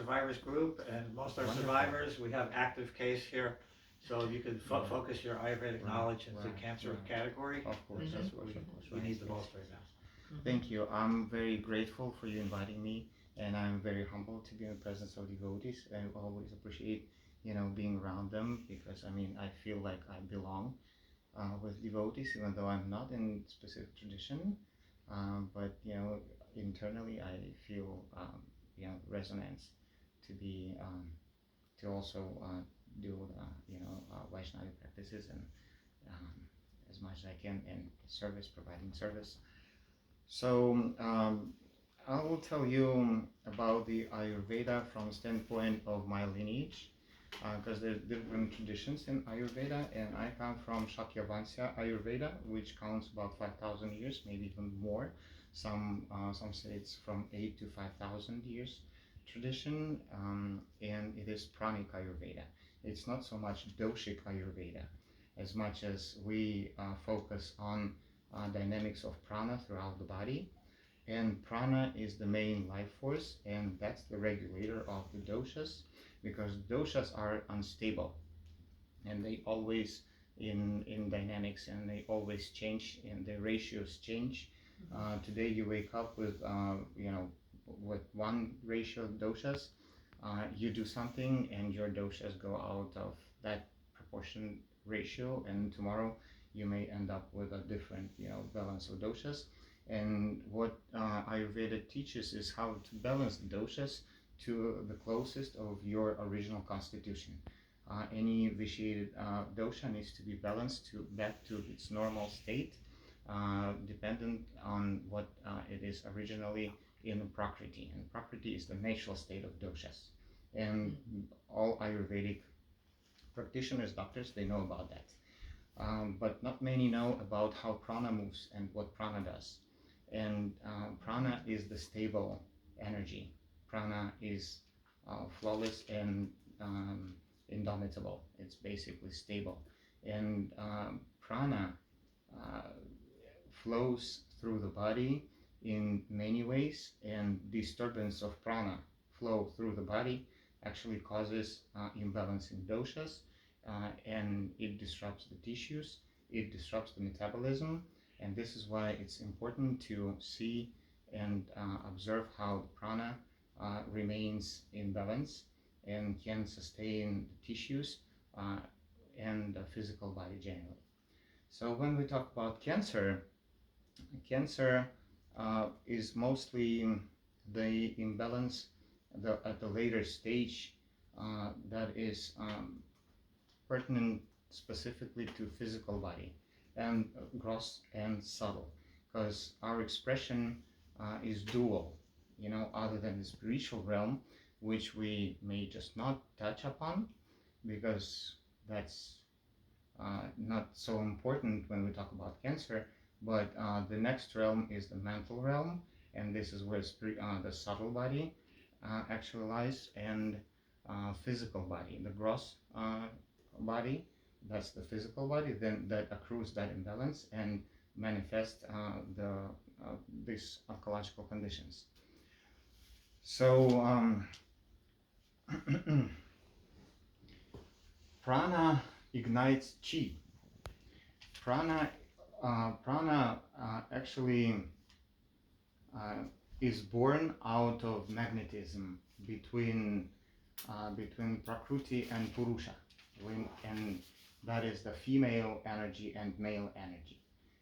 survivors group, and most are Wonderful. survivors. We have active case here, so you can Right. focus your Ayurvedic Right, knowledge into right, cancer right. category. Of course, because That's of what course, of course. we Right, need the yes. most right now. Thank you. I'm very grateful for you inviting me, and I'm very humbled to be in the presence of devotees. I always appreciate, being around them because I mean I feel like I belong with devotees, even though I'm not in specific tradition. But internally I feel resonance to be to also do Vaishnava practices and um, as much as I can in service, providing service. So I will tell you about the Ayurveda from standpoint of my lineage, because there's different traditions in Ayurveda, and I come from Shakyavansya Ayurveda, which counts about 5,000 years, maybe even more. Some say it's from 8 to 5,000 years tradition, and it is pranic Ayurveda. It's not so much doshic Ayurveda, as much as we focus on dynamics of prana throughout the body. And prana is the main life force, and that's the regulator of the doshas, because doshas are unstable and they always in dynamics, and they always change and the ratios change. Today you wake up with with one ratio of doshas. You do something and your doshas go out of that proportion ratio, and tomorrow you may end up with a different balance of doshas. And what Ayurveda teaches is how to balance the doshas to the closest of your original constitution. Any vitiated dosha needs to be balanced back to its normal state, dependent on what it is originally in Prakriti. And Prakriti is the natural state of doshas. And all Ayurvedic practitioners, doctors, they know about that. But not many know about how prana moves and what prana does. And prana is the stable energy. Prana is flawless and indomitable. It's basically stable. And prana uh, flows through the body in many ways, and disturbance of prana flow through the body actually causes imbalance in doshas, and it disrupts the tissues, it disrupts the metabolism, and this is why it's important to see and observe how the prana remains in balance and can sustain the tissues and the physical body generally. So when we talk about cancer, cancer is mostly the imbalance at the later stage that is pertinent specifically to physical body and gross and subtle, because our expression is dual, other than the spiritual realm, which we may just not touch upon because that's not so important when we talk about cancer. But the next realm is the mental realm, and this is where the subtle body actually lies, and physical body, the gross body, that's the physical body, then that accrues that imbalance and manifests these oncological conditions. So prana ignites chi. Prana actually is born out of magnetism between Prakriti and Purusha, and that is the female energy and male energy.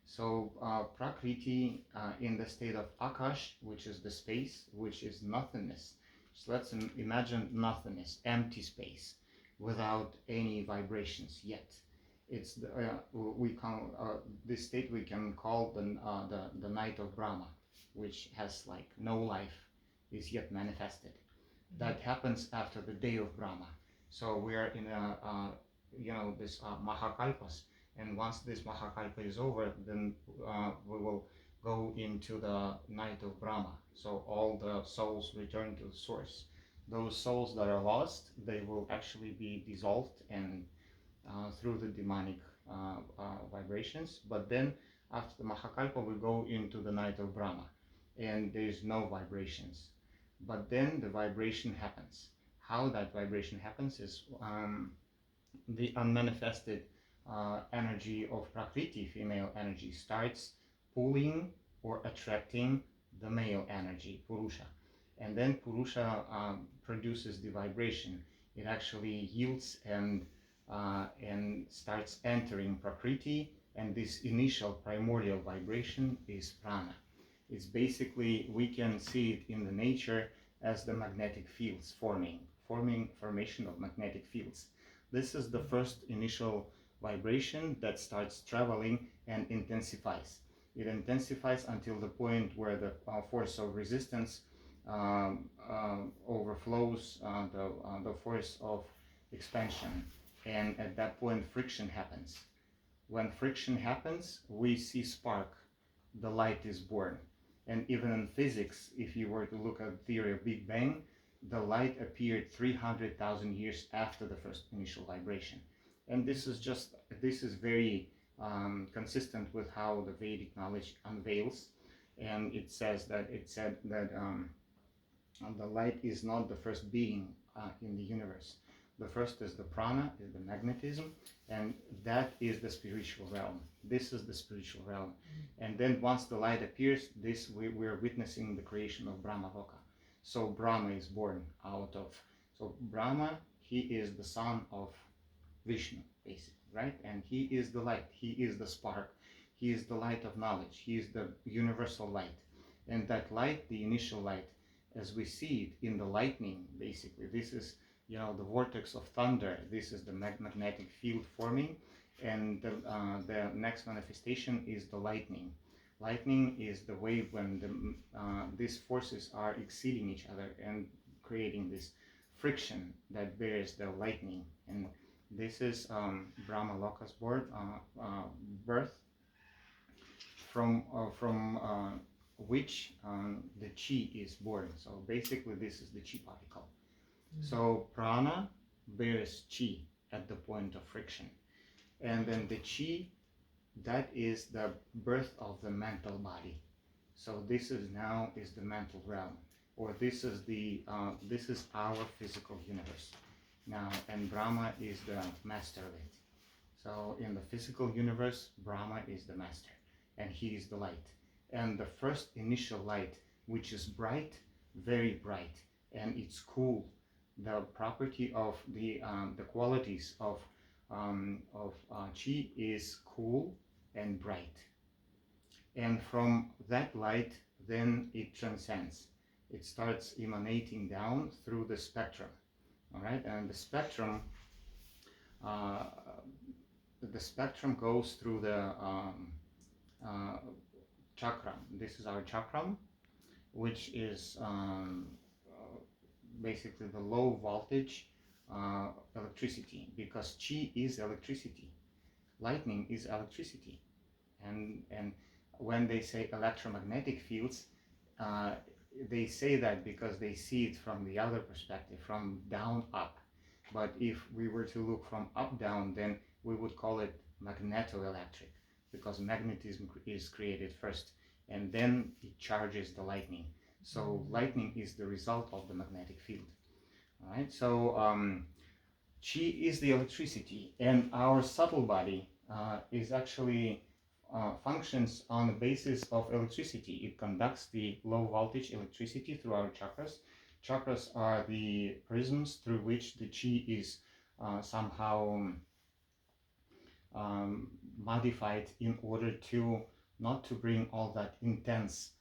So Prakriti in the state of Akash, which is the space, which is nothingness. So let's imagine nothingness, empty space, without any vibrations yet. It's this state we can call the night of Brahma, which has like no life is yet manifested. That happens after the day of Brahma. So we are in this Mahakalpas, and once this Mahakalpa is over, then we will go into the night of Brahma. So all the souls return to the source. Those souls that are lost, they will actually be dissolved and through the demonic vibrations. But then after the Mahakalpa, we go into the night of Brahma, and there is no vibrations. but then the vibration happens. How that vibration happens is the unmanifested energy of Prakriti, female energy, starts pulling or attracting the male energy, Purusha. And then Purusha produces the vibration. It actually yields and starts entering Prakriti, and this initial primordial vibration is prana. It's basically, we can see it in the nature as the magnetic fields formation of magnetic fields. This is the first initial vibration that starts traveling and intensifies. It intensifies until the point where the force of resistance overflows the force of expansion, and at that point friction happens. When friction happens, we see spark, the light is born. And even in physics, if you were to look at the theory of Big Bang, the light appeared 300,000 years after the first initial vibration. And this is very consistent with how the Vedic knowledge unveils. And it said that the light is not the first being in the universe. The first is the prana, is the magnetism, and that is the spiritual realm. This is the spiritual realm. And then once the light appears, we're witnessing the creation of Brahma Loka. So Brahma is born out of, so Brahma, he is the son of Vishnu, basically, right? And he is the light, he is the spark, he is the light of knowledge, he is the universal light. And that light, the initial light, as we see it in the lightning, basically, this is, the vortex of thunder, this is the magnetic field forming, and the next manifestation is the lightning. Lightning is the wave when these forces are exceeding each other and creating this friction that bears the lightning. And this is Brahma Loka's birth, from which the chi is born. So basically this is the chi particle. So prana bears chi at the point of friction. And then the chi, that is the birth of the mental body. So this is the mental realm, or this is our physical universe now, and Brahma is the master of it. So in the physical universe, Brahma is the master, and he is the light. And the first initial light, which is bright, very bright, and it's cool. The property of the qualities of chi is cool and bright. And from that light, then it transcends. It starts emanating down through the spectrum. All right, and the spectrum goes through the chakram. This is our chakram, which is basically the low voltage electricity, because chi is electricity, lightning is electricity, and when they say electromagnetic fields, they say that because they see it from the other perspective, from down up. But if we were to look from up down, then we would call it magnetoelectric, because magnetism is created first, and then it charges the lightning. So lightning is the result of the magnetic field. All right. So chi is the electricity, and our subtle body is actually functions on the basis of electricity. It conducts the low voltage electricity through our chakras. Chakras are the prisms through which the chi is somehow modified in order to not to bring all that intense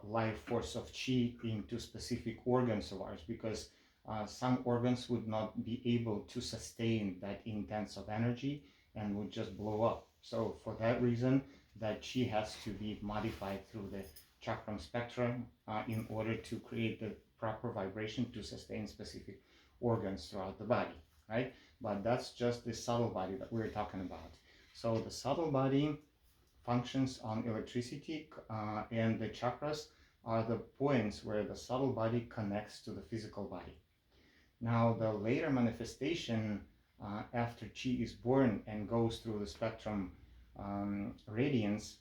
life force of chi into specific organs of ours, because some organs would not be able to sustain that intense of energy and would just blow up. So for that reason, that chi has to be modified through the chakram spectrum in order to create the proper vibration to sustain specific organs throughout the body, right? But that's just the subtle body that we're talking about. So the subtle body functions on electricity, and the chakras are the points where the subtle body connects to the physical body. Now, the later manifestation after chi is born and goes through the spectrum radiance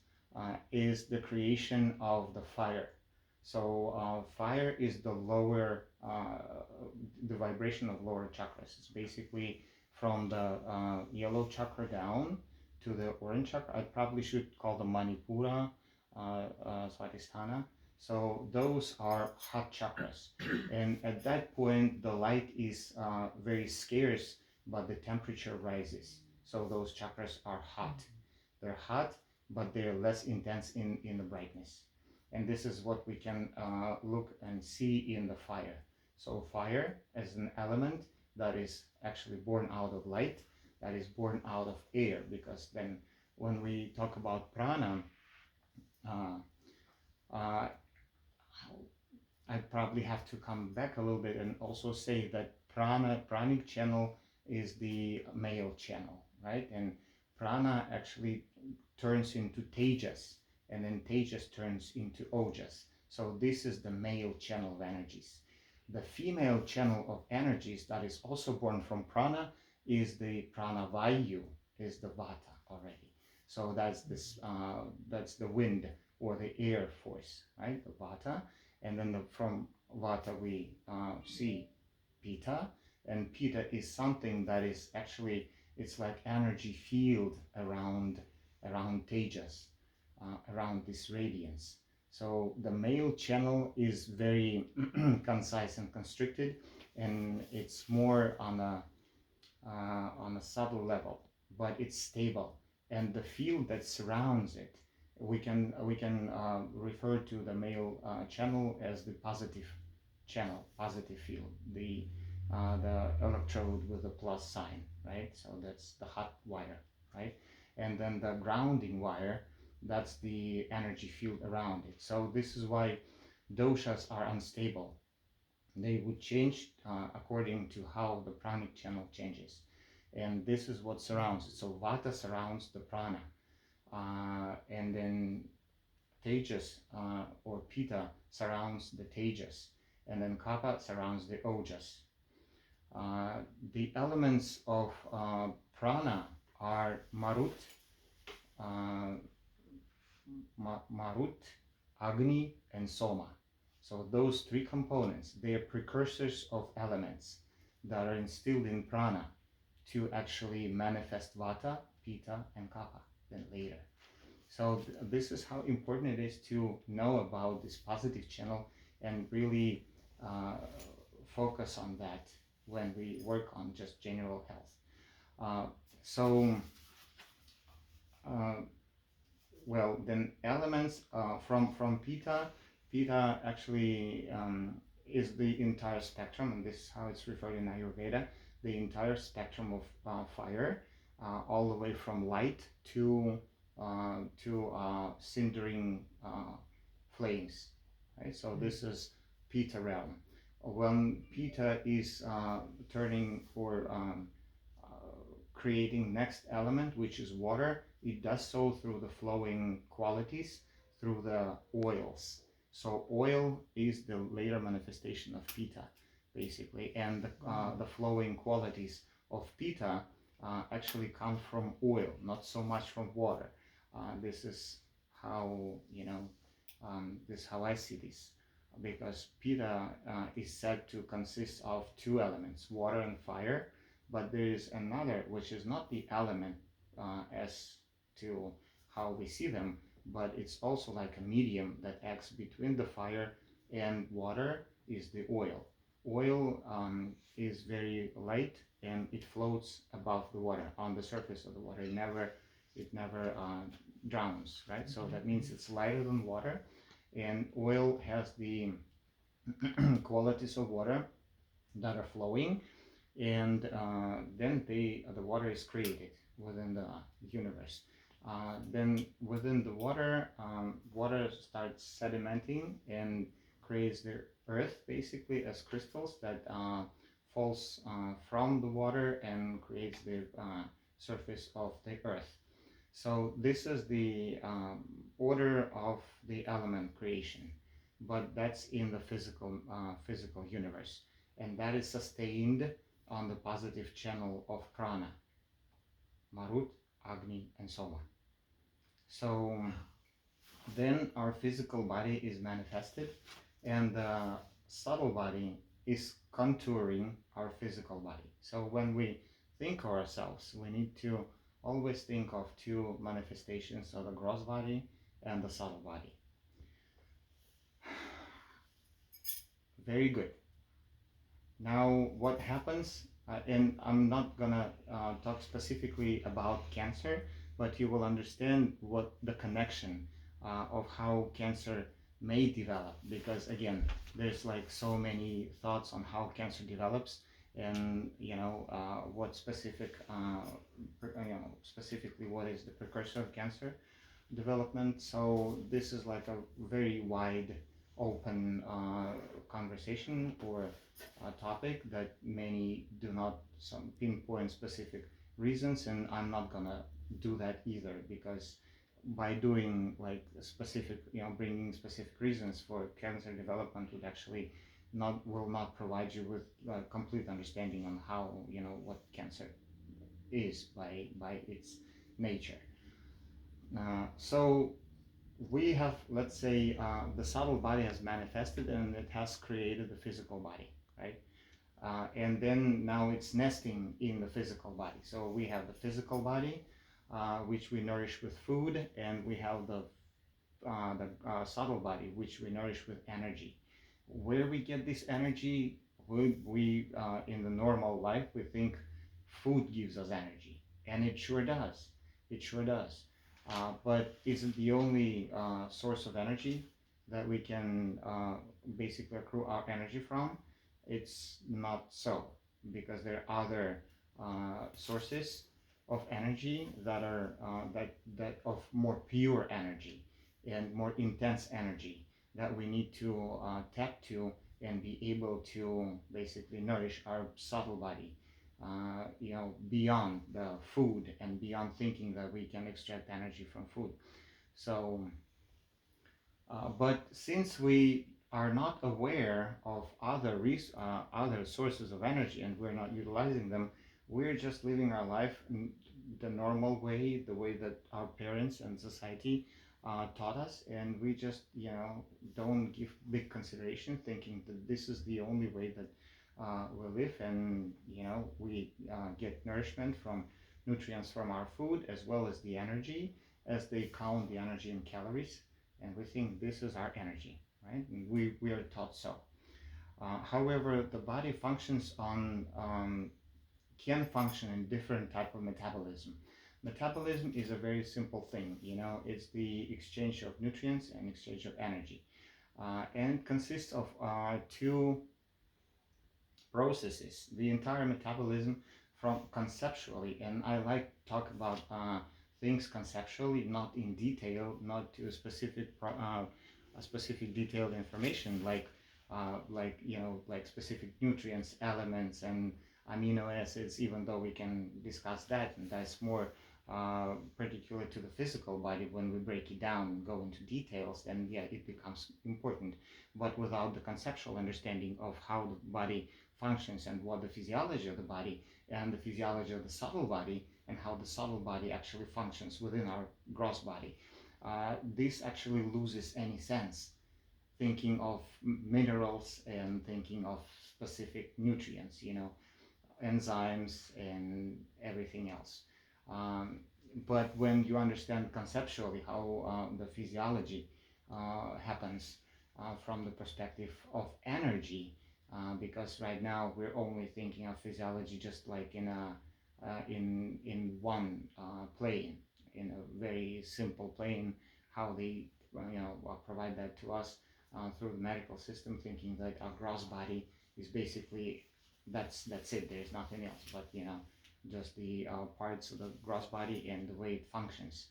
is the creation of the fire. So fire is the lower, the vibration of lower chakras. It's basically from the yellow chakra down to the orange chakra. I probably should call them Manipura, Swadhisthana. So those are hot chakras. And at that point, the light is very scarce, but the temperature rises. So those chakras are hot. They're hot, but they're less intense in the brightness. And this is what we can look and see in the fire. So fire as an element that is actually born out of light, that is born out of air, because then when we talk about prana, uh, uh, I probably have to come back a little bit and also say that pranic channel is the male channel, right? And prana actually turns into tejas, and then tejas turns into ojas. So this is the male channel of energies. The female channel of energies that is also born from prana is the pranavayu, is the vata already. So that's the wind or the air force, right? The vata. And then from vata we see pitta, and pitta is something that is actually, it's like energy field around tejas, around this radiance. So the male channel is very concise and constricted, and it's more on a subtle level, but it's stable, and the field that surrounds it, we can refer to the male channel as the positive channel, positive field, the electrode with the plus sign, right? So that's the hot wire, right? And then the grounding wire, that's the energy field around it. So this is why doshas are unstable. They would change according to how the pranic channel changes, and this is what surrounds it. So vata surrounds the prana, and then tejas or pitta surrounds the tejas, and then kapha surrounds the ojas. The elements of prana are marut, uh, marut, agni, and soma. So those three components, they are precursors of elements that are instilled in prana to actually manifest vata, pitta, and kapha then later. So this is how important it is to know about this positive channel and really focus on that when we work on just general health. So well, then elements from Pitta actually is the entire spectrum, and this is how it's referred in Ayurveda, the entire spectrum of fire, all the way from light to cindering flames. Right? So this is Pitta realm. When Pitta is turning for creating next element, which is water, it does so through the flowing qualities, through the oils. So oil is the later manifestation of pitta, basically, and the flowing qualities of pitta actually come from oil, not so much from water. This is how, this is how I see this, because pitta is said to consist of two elements, water and fire, but there is another which is not the element as to how we see them, but it's also like a medium that acts between the fire and water, is the oil. Oil is very light and it floats above the water, on the surface of the water. It never drowns, right? So that means it's lighter than water, and oil has the qualities of water that are flowing, and then the water is created within the universe. Then within the water, water starts sedimenting and creates the earth basically as crystals that falls from the water and creates the surface of the earth. So this is the order of the element creation, but that's in the physical universe, and that is sustained on the positive channel of prana, marut, agni, and soma. So then our physical body is manifested, and the subtle body is contouring our physical body. So when we think of ourselves, we need to always think of two manifestations of the gross body and the subtle body. Very good. Now, what happens, and I'm not gonna talk specifically about cancer, but you will understand what the connection of how cancer may develop, because again, there's like so many thoughts on how cancer develops, and what specific, specifically what is the precursor of cancer development. So this is like a very wide open conversation or topic that many do not some pinpoint specific reasons, and I'm not gonna do that either, because by doing like specific, bringing specific reasons for cancer development would actually not will not provide you with complete understanding on how what cancer is by its nature. So we have, let's say, the subtle body has manifested and it has created the physical body, right? And then now it's nesting in the physical body. So we have the physical body, which we nourish with food, and we have the subtle body, which we nourish with energy. Where we get this energy, we in the normal life, we think food gives us energy, and it sure does. It sure does. But is it the only source of energy that we can basically accrue our energy from? It's not so, because there are other sources of energy that are that of more pure energy and more intense energy that we need to tap to and be able to basically nourish our subtle body, beyond the food and beyond thinking that we can extract energy from food. So, but since we are not aware of other sources of energy and we're not utilizing them, we're just living our life in the normal way, the way that our parents and society taught us, and we just don't give big consideration, thinking that this is the only way that we live, and we get nourishment from nutrients from our food as well as the energy, as they count the energy in calories, and we think this is our energy, right? And we are taught so. However, the body functions on can function in different type of metabolism. Metabolism is a very simple thing, it's the exchange of nutrients and exchange of energy, and consists of two processes. The entire metabolism from conceptually, and I like to talk about things conceptually, not in detail, not to a specific detailed information like specific nutrients, elements, and amino acids. Even though we can discuss that, and that's more particular to the physical body. When we break it down and go into details, then yeah, it becomes important. But without the conceptual understanding of how the body functions and what the physiology of the body and the physiology of the subtle body and how the subtle body actually functions within our gross body, this actually loses any sense, thinking of minerals and thinking of specific nutrients, enzymes and everything else. But when you understand conceptually how the physiology happens from the perspective of energy, because right now we're only thinking of physiology just like in one plane, in a very simple plane, how they provide that to us through the medical system, thinking that our gross body is basically that's it. There's nothing else, but just the parts of the gross body and the way it functions.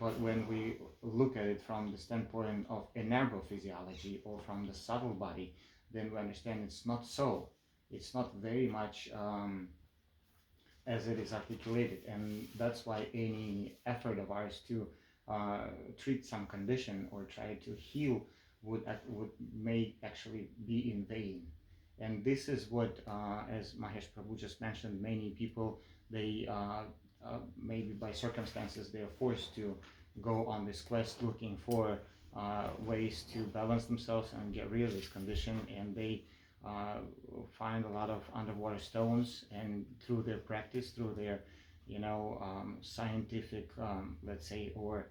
But when we look at it from the standpoint of energophysiology or from the subtle body, then we understand it's not so. It's not very much as it is articulated, and that's why any effort of ours to treat some condition or try to heal would may actually be in vain. And this is what, as Mahesh Prabhu just mentioned, many people, they maybe by circumstances they are forced to go on this quest looking for ways to balance themselves and get rid of this condition, and they uh, find a lot of underwater stones, and through their practice, through their scientific, let's say, or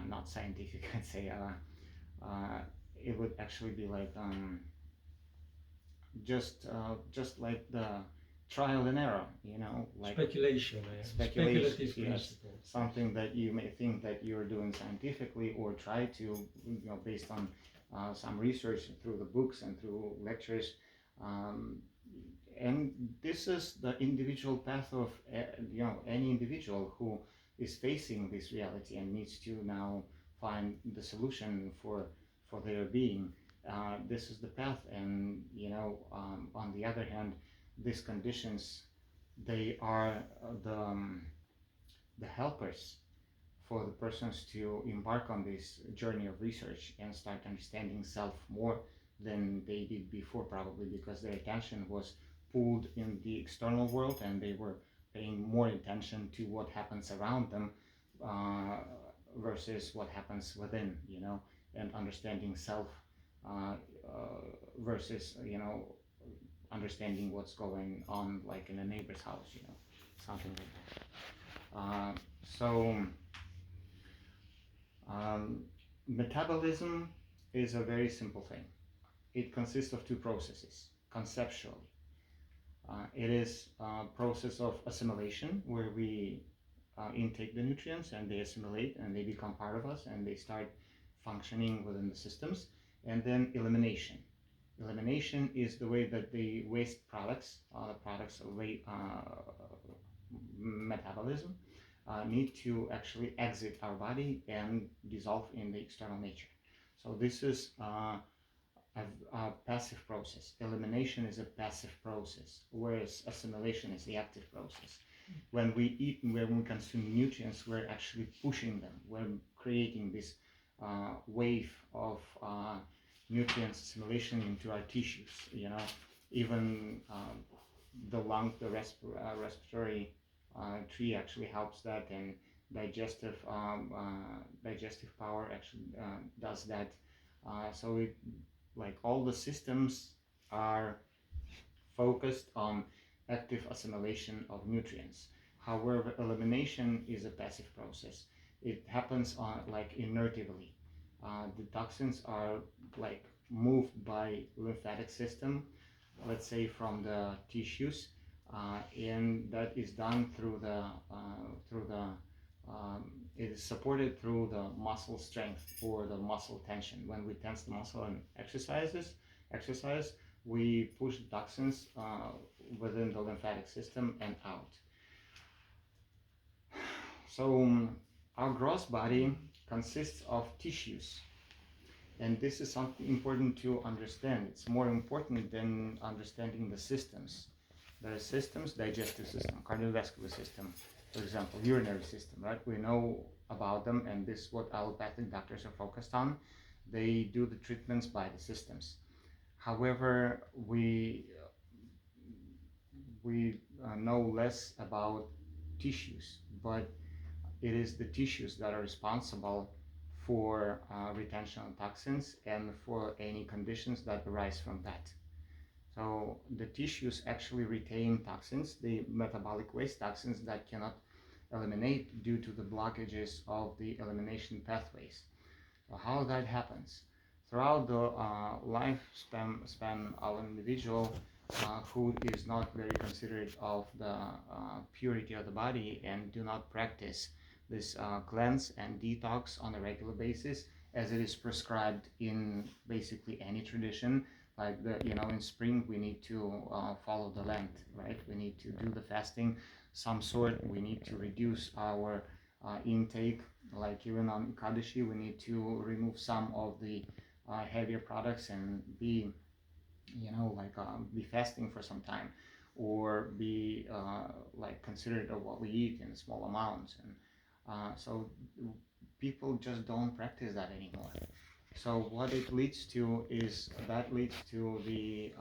not scientific, I'd say, it would actually be like just like the trial and error, like Speculation, speculative yes, principle. something that you may think that you're doing scientifically, or try to, based on some research through the books and through lectures. um, and this is the individual path of any individual who is facing this reality and needs to now find the solution for their being. This is the path, and on the other hand, these conditions, they are the helpers for the persons to embark on this journey of research and start understanding self more than they did before, probably because their attention was pulled in the external world, and they were paying more attention to what happens around them uh, versus what happens within, and understanding self uh, versus, understanding what's going on, like in a neighbor's house, something like that. So metabolism is a very simple thing. It consists of two processes, conceptually. It is a process of assimilation, where we intake the nutrients and they assimilate and they become part of us and they start functioning within the systems. And then elimination. Elimination is the way that the waste products, the products of metabolism, need to actually exit our body and dissolve in the external nature. So this is a passive process. Elimination is a passive process, whereas assimilation is the active process. When we eat and when we consume nutrients, we're actually pushing them. We're creating this wave of nutrients assimilation into our tissues. Even the lung, the respiratory tree actually helps that, and digestive power actually does that. So it, like, all the systems are focused on active assimilation of nutrients. However, elimination is a passive process. It happens like inertively. The toxins are like moved by lymphatic system, let's say from the tissues, and that is done through the it is supported through the muscle strength or the muscle tension. When we tense the muscle and exercise, we push the toxins within the lymphatic system and out. So our gross body consists of tissues, and this is something important to understand. It's more important than understanding the systems. There are systems: digestive system, cardiovascular system, for example, urinary system, right? We know about them, and this is what allopathic doctors are focused on. They do the treatments by the systems. However, we know less about tissues, but it is the tissues that are responsible for retention of toxins and for any conditions that arise from that. So the tissues actually retain toxins, the metabolic waste toxins that cannot eliminate due to the blockages of the elimination pathways. So how that happens? Throughout the lifespan of an individual who is not very considerate of the purity of the body and do not practice this cleanse and detox on a regular basis, as it is prescribed in basically any tradition. Like in spring we need to follow the Lent, right? We need to do the fasting some sort. We need to reduce our intake, like even on Kaddishi we need to remove some of the heavier products and be be fasting for some time, or be like considerate of what we eat in small amounts. And so people just don't practice that anymore. So what it leads to is that leads to the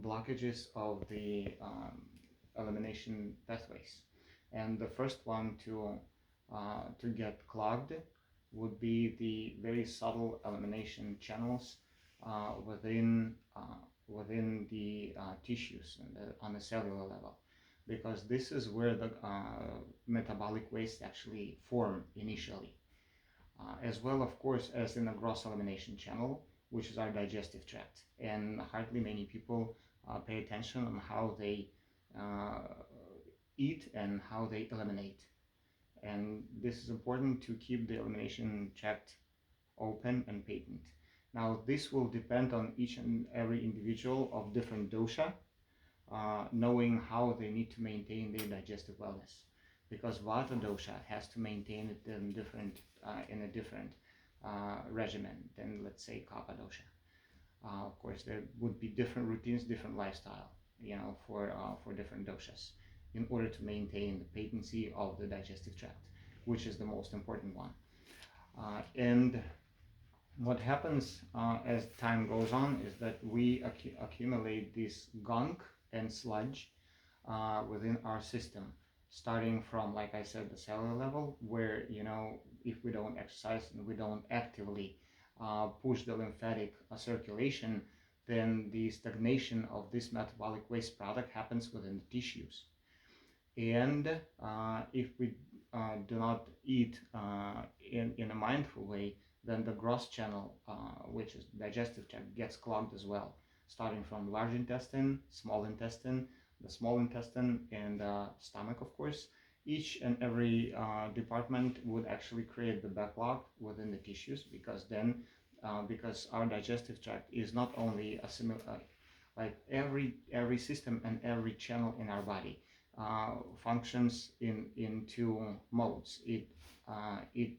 blockages of the elimination pathways. And the first one to to get clogged would be the very subtle elimination channels within the tissues on the cellular level, because this is where the metabolic waste actually form initially, as well, of course, as in the gross elimination channel, which is our digestive tract. And hardly many people pay attention on how they uh, eat and how they eliminate. And this is important to keep the elimination tract open and patent. Now, this will depend on each and every individual of different dosha, knowing how they need to maintain their digestive wellness. Because Vata dosha has to maintain it in a different regimen than, let's say, Kapha dosha. Of course, there would be different routines, different lifestyle, for different doshas, in order to maintain the patency of the digestive tract, which is the most important one. And what happens as time goes on is that we accumulate this gunk and sludge within our system, starting from, like I said, the cellular level, where, if we don't exercise and we don't actively push the lymphatic circulation, then the stagnation of this metabolic waste product happens within the tissues. And if we do not eat in a mindful way, then the gross channel, which is digestive tract, gets clogged as well, starting from large intestine, the small intestine, and stomach, of course. Each and every department would actually create the backlog within the tissues, because our digestive tract is not only like every system and every channel in our body functions in two modes. It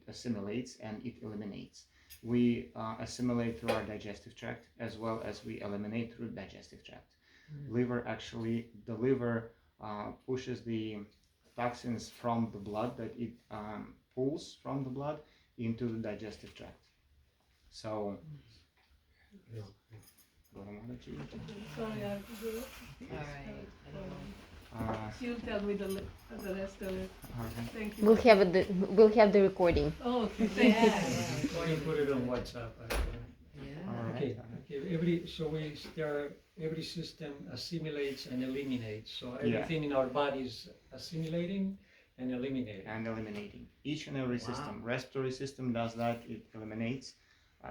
assimilates and it eliminates. We assimilate through our digestive tract, as well as we eliminate through the digestive tract. The liver pushes the toxins from the blood that it pulls from the blood into the digestive tract. So, Sorry, I have to do it. All right. You'll tell me the rest of it. Thank you. We'll have the recording. Oh, okay, thank you. Or you put it on WhatsApp. Yeah. Okay. Every system assimilates and eliminates. So everything in our body is assimilating and eliminating. Each and every system. Respiratory system does that. It eliminates,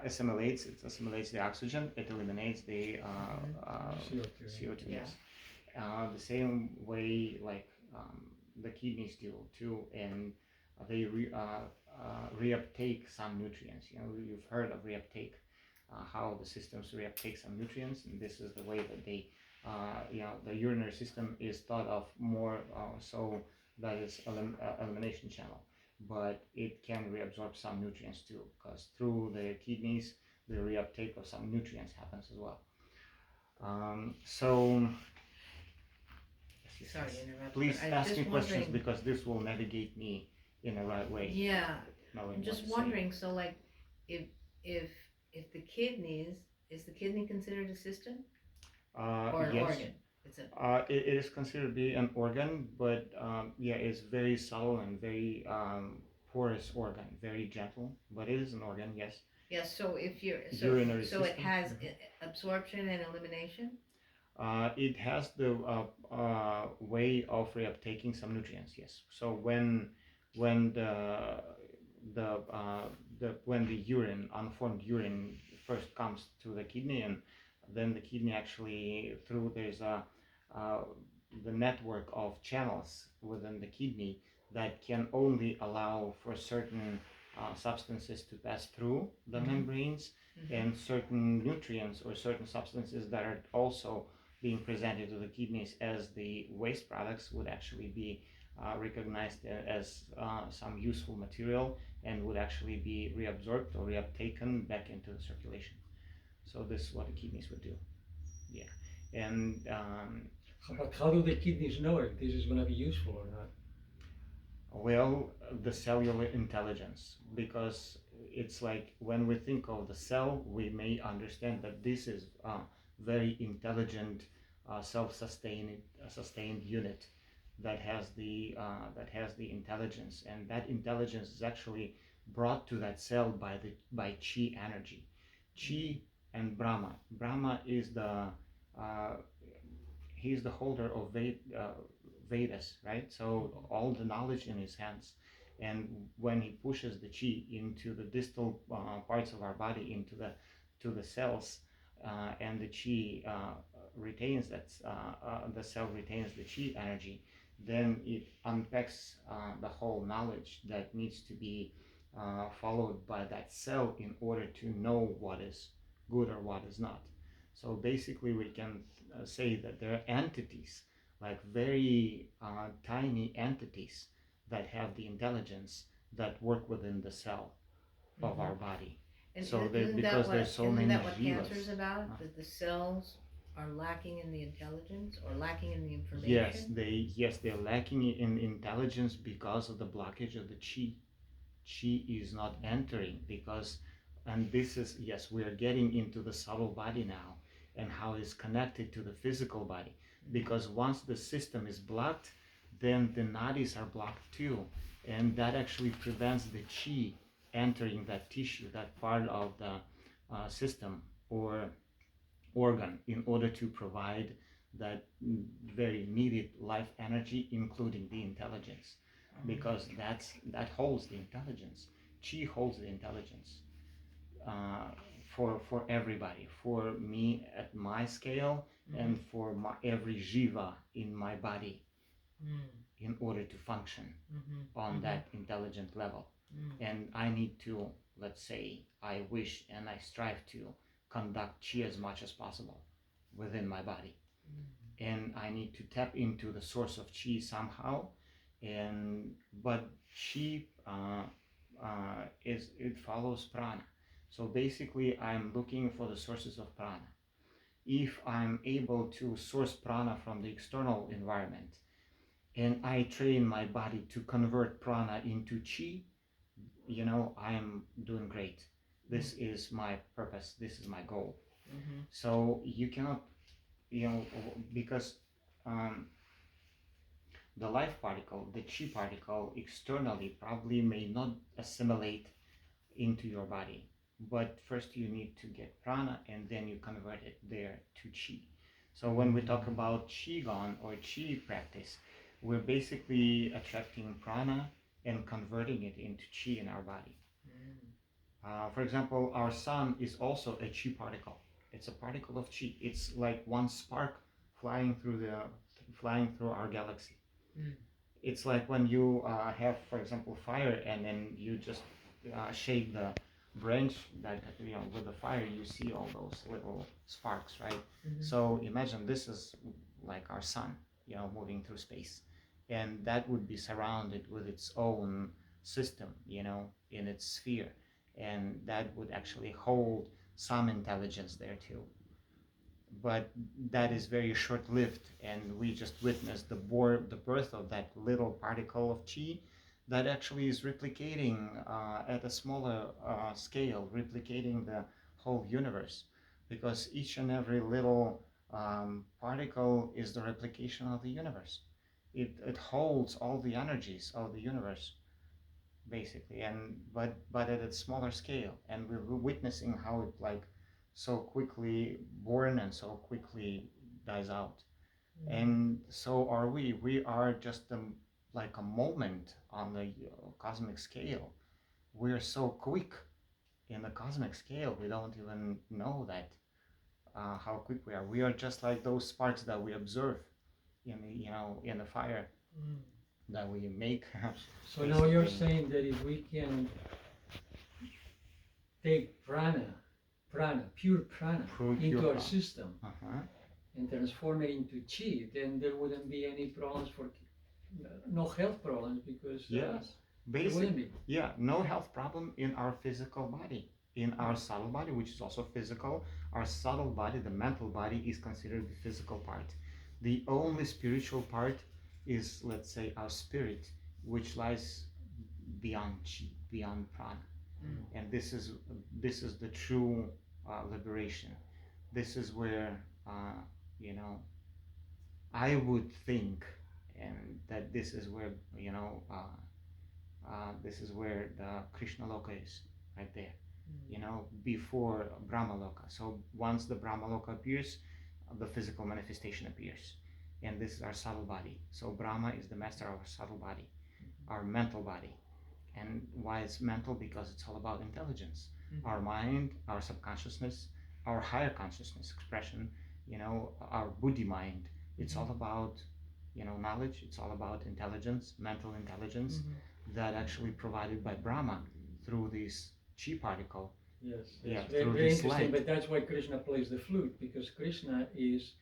assimilates. It assimilates the oxygen. It eliminates the CO2. Yes. The same way, like the kidneys do too, and they reuptake some nutrients. You've heard of reuptake, how the systems reuptake some nutrients, and this is the way that they, the urinary system is thought of more so that is elimination channel, but it can reabsorb some nutrients too, because through the kidneys, the reuptake of some nutrients happens as well. Sorry to interrupt. Please but I'm ask just me questions, wondering- because this will navigate me in the right way. Yeah, knowing I'm just what to say. wondering, so like, if the kidneys, is the kidney considered a system or an Yes. organ? It's a, It is considered to be an organ, but it's very subtle and very porous organ, very gentle, but it is an organ, yes. yeah, so if you're, Urinary so it system. has absorption and elimination? It has the way of reuptaking some nutrients, yes. So when the urine, unformed urine, first comes to the kidney, and then the kidney actually, there's the network of channels within the kidney that can only allow for certain substances to pass through the membranes, and certain nutrients or certain substances that are also being presented to the kidneys as the waste products would actually be recognized as some useful material, and would actually be reabsorbed or reuptaken back into the circulation. So this is what the kidneys would do. Yeah. And But how do the kidneys know if this is going to be useful or not? well, the cellular intelligence, because it's like when we think of the cell, we may understand that this is a very intelligent, self-sustained unit that has the intelligence, and that intelligence is actually brought to that cell by chi energy. Chi and Brahma. Brahma is uh, he's the holder of Vedas, right? So all the knowledge in his hands, and when he pushes the chi into the distal parts of our body, into the cells, and the chi retains the cell retains the chi energy, then it unpacks the whole knowledge that needs to be followed by that cell in order to know what is good or what is not. So basically, we can say that there are entities, like very tiny entities, that have the intelligence that work within the cell of our body. And So isn't there's so isn't many that what jivas. cancer is about? That the cells are lacking in the intelligence or lacking in the Yes, information? they're lacking in intelligence because of the blockage of the chi. Chi is not entering because, and this is, yes, we are getting into the subtle body now and how it's connected to the physical body. Because once the system is blocked, then the nadis are blocked too, and that actually prevents the chi entering that tissue, that part of the system or organ, in order to provide that very needed life energy, including the intelligence, because that holds the intelligence. Chi holds the intelligence uh, for everybody, for me at my scale, and for every jiva in my body, in order to function on that intelligent level. And I need to, let's say, I wish and I strive to conduct chi as much as possible within my body. And I need to tap into the source of chi somehow. But chi it follows prana. So basically, I'm looking for the sources of prana. If I'm able to source prana from the external environment, and I train my body to convert prana into chi, I'm doing great. This is my purpose. This is my goal. So you cannot, because um, the life particle, the chi particle, externally probably may not assimilate into your body. But first you need to get prana, and then you convert it there to chi. So when we talk about qigong or chi practice, we're basically attracting prana and converting it into chi in our body. For example, our sun is also a chi particle. It's a particle of chi. It's like one spark flying through our galaxy. It's like when you have, for example, fire, and then you just shake the branch that with the fire, you see all those little sparks, right? So imagine this is like our sun, moving through space, and that would be surrounded with its own system, in its sphere, and that would actually hold some intelligence there too. But that is very short-lived, and we just witnessed the birth of that little particle of chi that actually is replicating at a smaller scale, replicating the whole universe, because each and every little particle is the replication of the universe. It holds all the energies of the universe, basically, and but at a smaller scale, and we're witnessing how it like so quickly born and so quickly dies out. And so are we are just like a moment on the cosmic scale. We're so quick in the cosmic scale, we don't even know that how quick we are just like those sparks that we observe in the fire that we make. So now you're saying that if we can take pure prana into our system and transform it into chi, then there wouldn't be any problems no health problems, because Yes, there wouldn't be. no health problem in our physical body. In our subtle body, which is also physical, our subtle body, the mental body, is considered the physical part. The only spiritual part is, let's say, our spirit, which lies beyond chi, beyond prana. And this is the true liberation. This is where I would think, and that this is where this is where the Krishna Loka is, right there. Before Brahma Loka. So once the Brahma Loka appears, the physical manifestation appears, and this is our subtle body. So Brahma is the master of our subtle body, our mental body. And why it's mental? Because it's all about intelligence. Our mind, our subconsciousness, our higher consciousness expression, our buddhi mind. It's all about, knowledge. It's all about intelligence, mental intelligence, that actually provided by Brahma through this chi particle. Yes, Yeah, very, through very this interesting. light. But that's why Krishna plays the flute, because Krishna is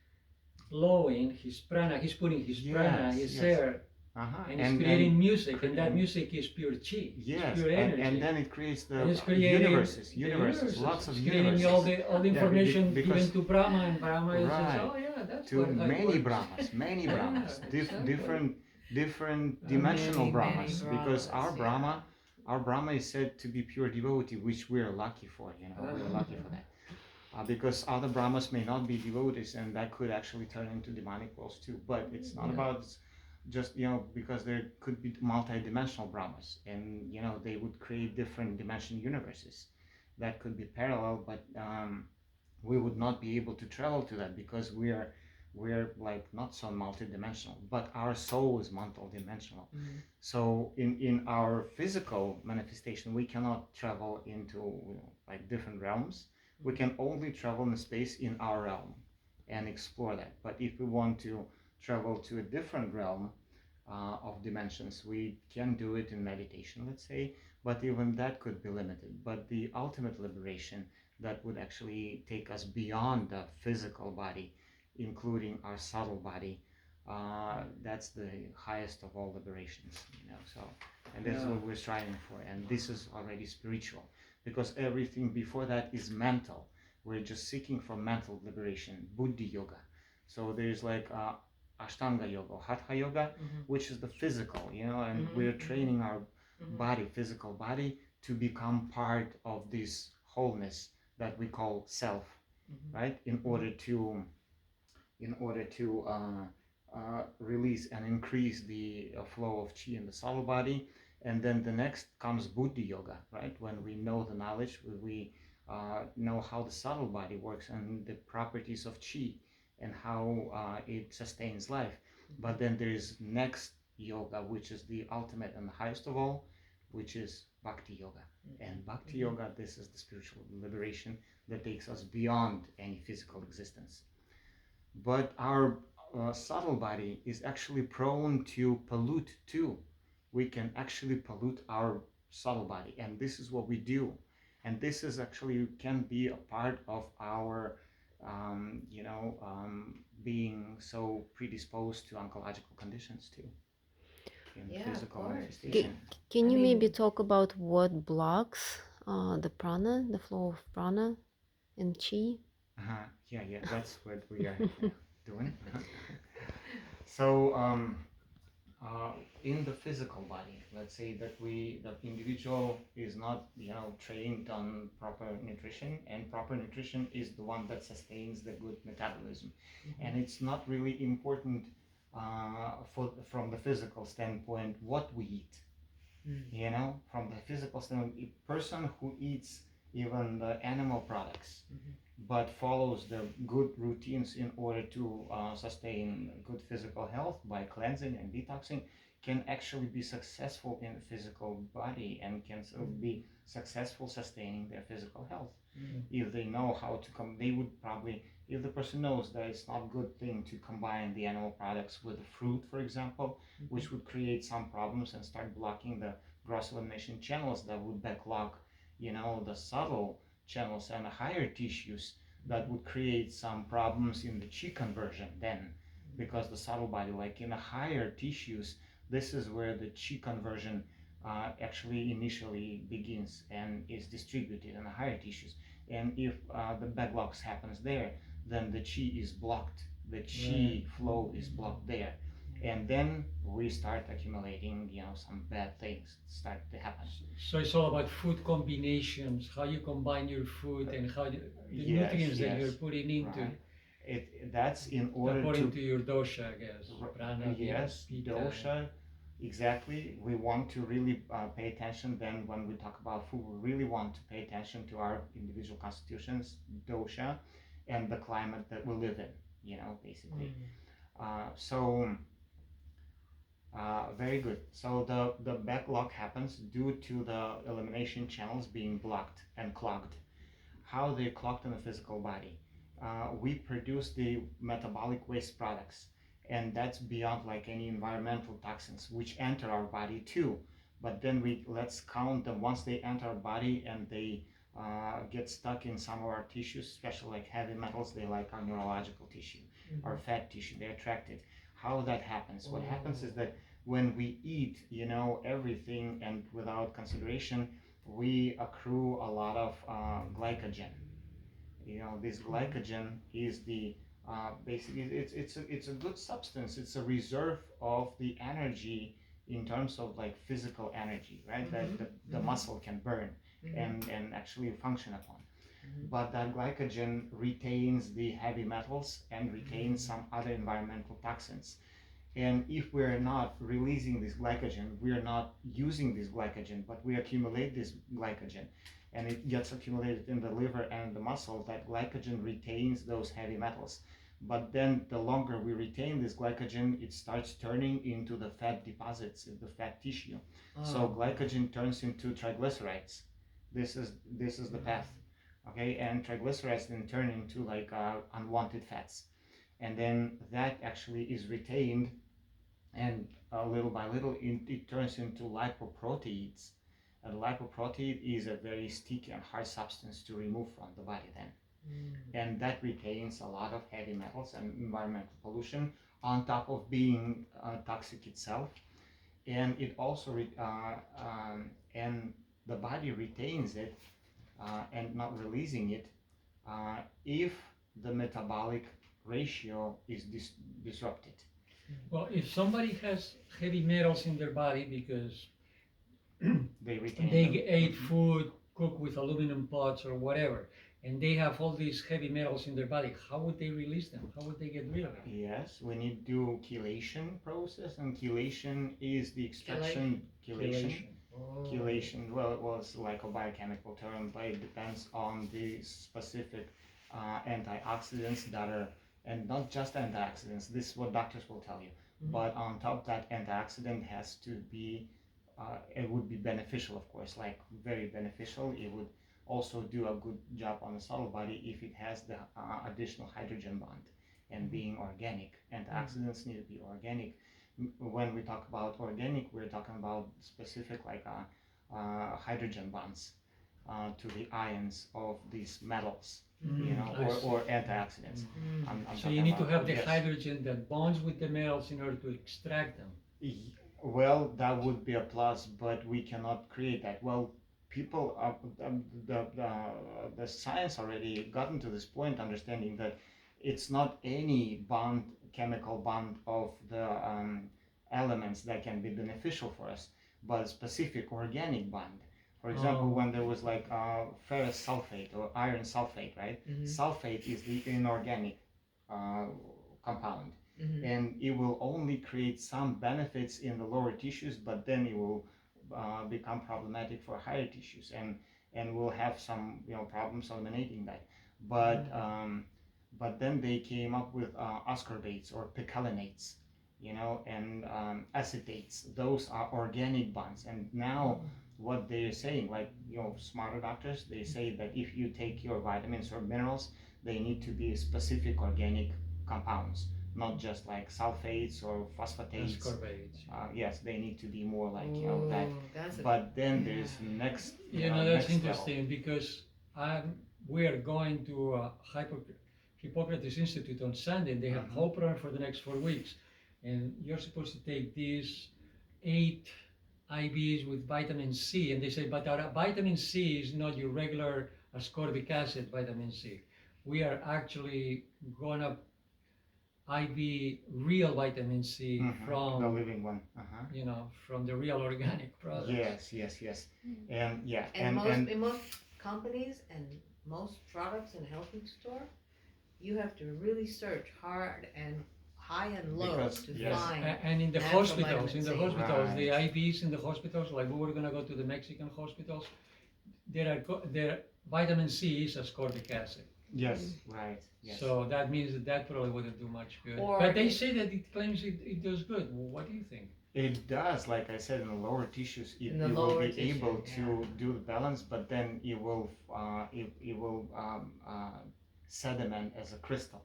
flowing his prana. He's putting his prana, his air, and he's creating music, and that music is pure chi. Yes, pure energy. and then it creates the And it's creating universes, lots of it's universes. creating all the information because given to Brahma, and Brahma is Right. says, oh yeah, that's to what how it many works. Brahmas, many Yeah, Brahmas, exactly. different dimensional Many, many Brahmas, because our Brahmas, Brahma is said to be pure devotee, which we're lucky for. We're lucky for that. Because other Brahmas may not be devotees, and that could actually turn into demonic worlds too. But it's not about just because there could be multi-dimensional Brahmas, and they would create different dimension universes that could be parallel, but we would not be able to travel to that because we're like not so multi-dimensional, but our soul is multi-dimensional. So in our physical manifestation, we cannot travel into like different realms. We can only travel in space in our realm and explore that. But if we want to travel to a different realm of dimensions, we can do it in meditation, let's say, but even that could be limited. But the ultimate liberation that would actually take us beyond the physical body, including our subtle body, that's the highest of all liberations, so, and this is what we're striving for, and this is already spiritual, because everything before that is mental. We're just seeking for mental liberation, buddhi yoga. So there's like Ashtanga yoga, Hatha yoga, which is the physical, and we're training our body, physical body, to become part of this wholeness that we call self, right? In order to release and increase the flow of chi in the subtle body. And then the next comes buddhi yoga, right? When we know the knowledge, we know how the subtle body works and the properties of chi and how it sustains life. But then there is next yoga, which is the ultimate and the highest of all, which is bhakti yoga. And bhakti yoga, this is the spiritual liberation that takes us beyond any physical existence. But our subtle body is actually prone to pollute too. We can actually pollute our subtle body, and this is what we do. And this is actually can be a part of our, being so predisposed to oncological conditions too, in physical manifestation. Can you maybe talk about what blocks the prana, the flow of prana and chi? Yeah, that's what we are doing. So, in the physical body, let's say that the individual is not, trained on proper nutrition, and proper nutrition is the one that sustains the good metabolism. And it's not really important from the physical standpoint what we eat. From the physical standpoint, a person who eats even the animal products, but follows the good routines in order to sustain good physical health by cleansing and detoxing, can actually be successful in the physical body and can be successful sustaining their physical health. If they know how to they would probably, if the person knows that it's not a good thing to combine the animal products with the fruit, for example, which would create some problems and start blocking the gross elimination channels that would backlog, the subtle channels and the higher tissues, that would create some problems in the chi conversion then, because the subtle body, like in the higher tissues, this is where the chi conversion actually initially begins and is distributed in the higher tissues. And if the backlogs happens there, then the chi is blocked, the chi flow is blocked there. And then we start accumulating, some bad things start to happen. So it's all about food combinations, how you combine your food and how the nutrients that you're putting into. Right. that's in order according to your dosha, I guess. Prana, yes, Pitta. dosha, exactly. We want to really pay attention. Then when we talk about food, we really want to pay attention to our individual constitutions, dosha, and the climate that we live in, you know, basically. Very good. So the backlog happens due to the elimination channels being blocked and clogged. How they clogged in the physical body? We produce the metabolic waste products, and that's beyond like any environmental toxins which enter our body too. But then let's count them once they enter our body and they get stuck in some of our tissues, especially like heavy metals. They like our neurological tissue, our fat tissue. They're attracted. How that happens? What happens is that when we eat, you know, everything and without consideration, we accrue a lot of glycogen. You know, this glycogen is the basically it's a good substance. It's a reserve of the energy in terms of like physical energy, right? That the muscle can burn and actually function upon. But that glycogen retains the heavy metals and retains some other environmental toxins. And if we're not releasing this glycogen, we're not using this glycogen, but we accumulate this glycogen and it gets accumulated in the liver and the muscle, that glycogen retains those heavy metals. But then the longer we retain this glycogen, it starts turning into the fat deposits in the fat tissue. So glycogen turns into triglycerides. This is the path. Okay, and triglycerides then turn into like unwanted fats. And then that actually is retained, and little by little it turns into lipoproteins. And lipoprotein is a very sticky and hard substance to remove from the body then. And that retains a lot of heavy metals and environmental pollution on top of being toxic itself. And it also, and the body retains it and not releasing it if the metabolic ratio is disrupted. Well, if somebody has heavy metals in their body because They retain they them. ate food cooked with aluminum pots or whatever, and they have all these heavy metals in their body, how would they release them? How would they get rid of it? Yes, we need to do chelation process, and chelation is the extraction. Chelation. Well, it's like a biochemical term, but it depends on the specific antioxidants that are, and not just antioxidants. This is what doctors will tell you. But on top of that, antioxidant has to be, it would be beneficial, of course, like very beneficial. It would also do a good job on the subtle body if it has the additional hydrogen bond and being organic. Antioxidants need to be organic. When we talk about organic, we're talking about specific like hydrogen bonds to the ions of these metals, you know, or antioxidants. So you need to have the hydrogen that bonds with the metals in order to extract them. Well, that would be a plus, but we cannot create that. Well, people, the science already gotten to this point, understanding that it's not any bond, chemical bond of the elements that can be beneficial for us, but a specific organic bond. For example, when there was like ferrous sulfate or iron sulfate, right? Sulfate is the inorganic compound, and it will only create some benefits in the lower tissues, but then it will become problematic for higher tissues, and we'll have some problems eliminating that. But then they came up with ascorbates or picolinates, and acetates. Those are organic bonds, and now what they're saying, like smarter doctors, they say that if you take your vitamins or minerals, they need to be specific organic compounds, not just like sulfates or phosphatates. Yes, they need to be more like that. But then there's next. That's next interesting level. because we are going to Hippocrates Institute on Sunday. And they have whole program for the next 4 weeks, and you're supposed to take these 8 IVs with vitamin C, and they say, but our vitamin C is not your regular ascorbic acid vitamin C. We are actually gonna IV real vitamin C from the living one, from the real organic products. Yes, and in most companies and most products in health food store, you have to really search hard and high and low Because, to yes. find. And in the natural hospitals, vitamin C. the Right. IVs in the hospitals, like we were gonna go to the Mexican hospitals, there vitamin C is ascorbic acid. Yes, right, yes. So that means that probably wouldn't do much good. Or But they it- say that it claims it does good. Well, what do you think? It does, like I said, in the lower tissues, In the it will lower be tissue, able to yeah. do the balance, but then it will sediment as a crystal,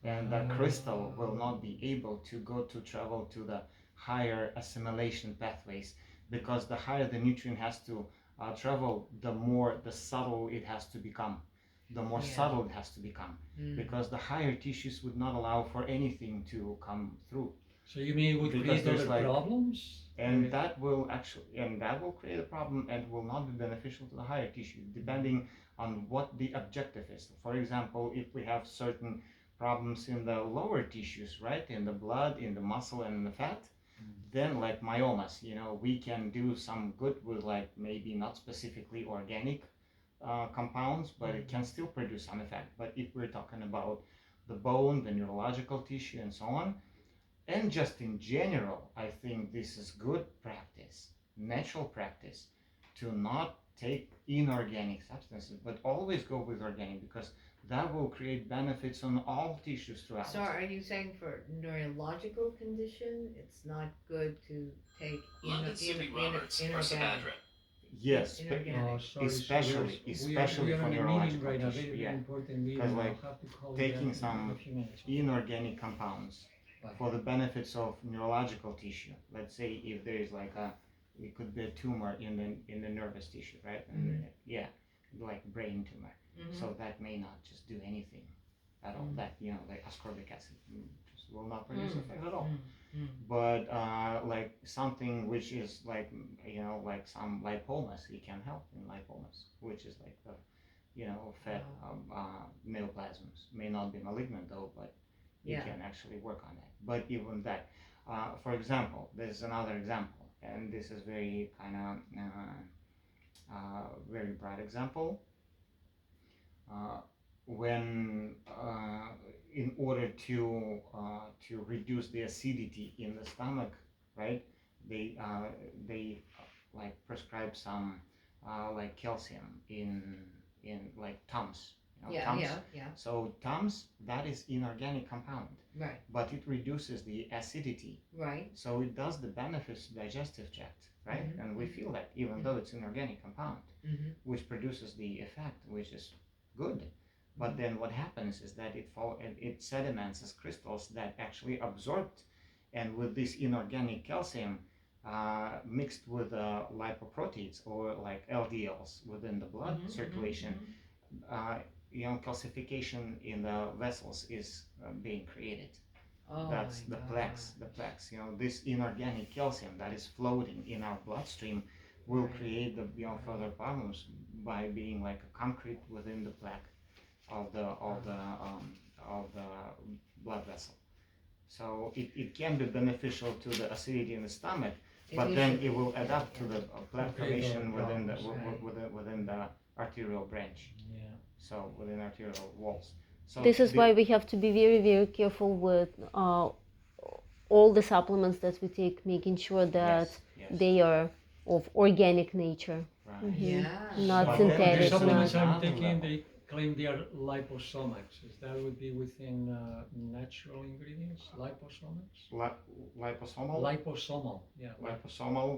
and that crystal will not be able to travel to the higher assimilation pathways, because the higher the nutrient has to travel, the more the subtle it has to become, the more Yeah. subtle it has to become, Mm. because the higher tissues would not allow for anything to come through. So you mean it would Because create there's other like- problems? And that will create a problem and will not be beneficial to the higher tissue, depending on what the objective is. For example, if we have certain problems in the lower tissues, right, in the blood, in the muscle, and in the fat, then like myomas, we can do some good with like maybe not specifically organic compounds, but it can still produce some effect. But if we're talking about the bone, the neurological tissue, and so on, and just in general, I think this is good practice, natural practice, to not take inorganic substances, but always go with organic, because that will create benefits on all tissues throughout. So are you saying for neurological condition, it's not good to take London City Roberts, first inorganic? address. Yes, Inorganic. Oh, sorry, Especially- especially we are for in a meeting neurological right now, tissue, very, yeah. very important meeting. Because, I'll like, have to call you taking back in some a few minutes. inorganic compounds Right. for the benefits of neurological tissue. Let's say if there is like it could be a tumor in the nervous tissue, right? And yeah, like brain tumor. Mhm. So that may not just do anything at all. Mm. That like ascorbic acid just will not produce Mm. effect at all. Mm. But like something which is like like some lipomas, it can help in lipomas, which is like the fat neoplasms. May not be malignant though, but you Yeah. can actually work on that. But even that, for example, there's another example, and this is very kind of very bright example. When in order to reduce the acidity in the stomach, right? They like prescribe some like calcium in like Tums. Yeah, Tums. yeah, So Tums, that is inorganic compound, right, but it reduces the acidity. right, So it does the benefits to digestive tract, right? Mhm. And we feel that even though it's inorganic compound, mhm, which produces the effect, which is good. But then what happens is that it sediments as crystals that actually absorbed, and with this inorganic calcium mixed with lipoproteins or like LDLs within the blood Mhm, circulation, calcification in the vessels is being created. Oh That's my the God. plaques. This inorganic calcium that is floating in our bloodstream will Right. create the further problems by being like a concrete within the plaque of the blood vessel. So it can be beneficial to the acidity in the stomach, but then it will adapt to the plaque Create formation other within the problems, within the arterial branch. Yeah. So within arterial walls. So This is why we have to be very, very careful with all the supplements that we take, making sure that yes. they are of organic nature, Right. Yeah. not But then The synthetic. there's supplements another I'm taking, level. they claim they are liposomics. Is that would be within natural ingredients? Liposomics? Liposomal Liposomal, yeah. liposomal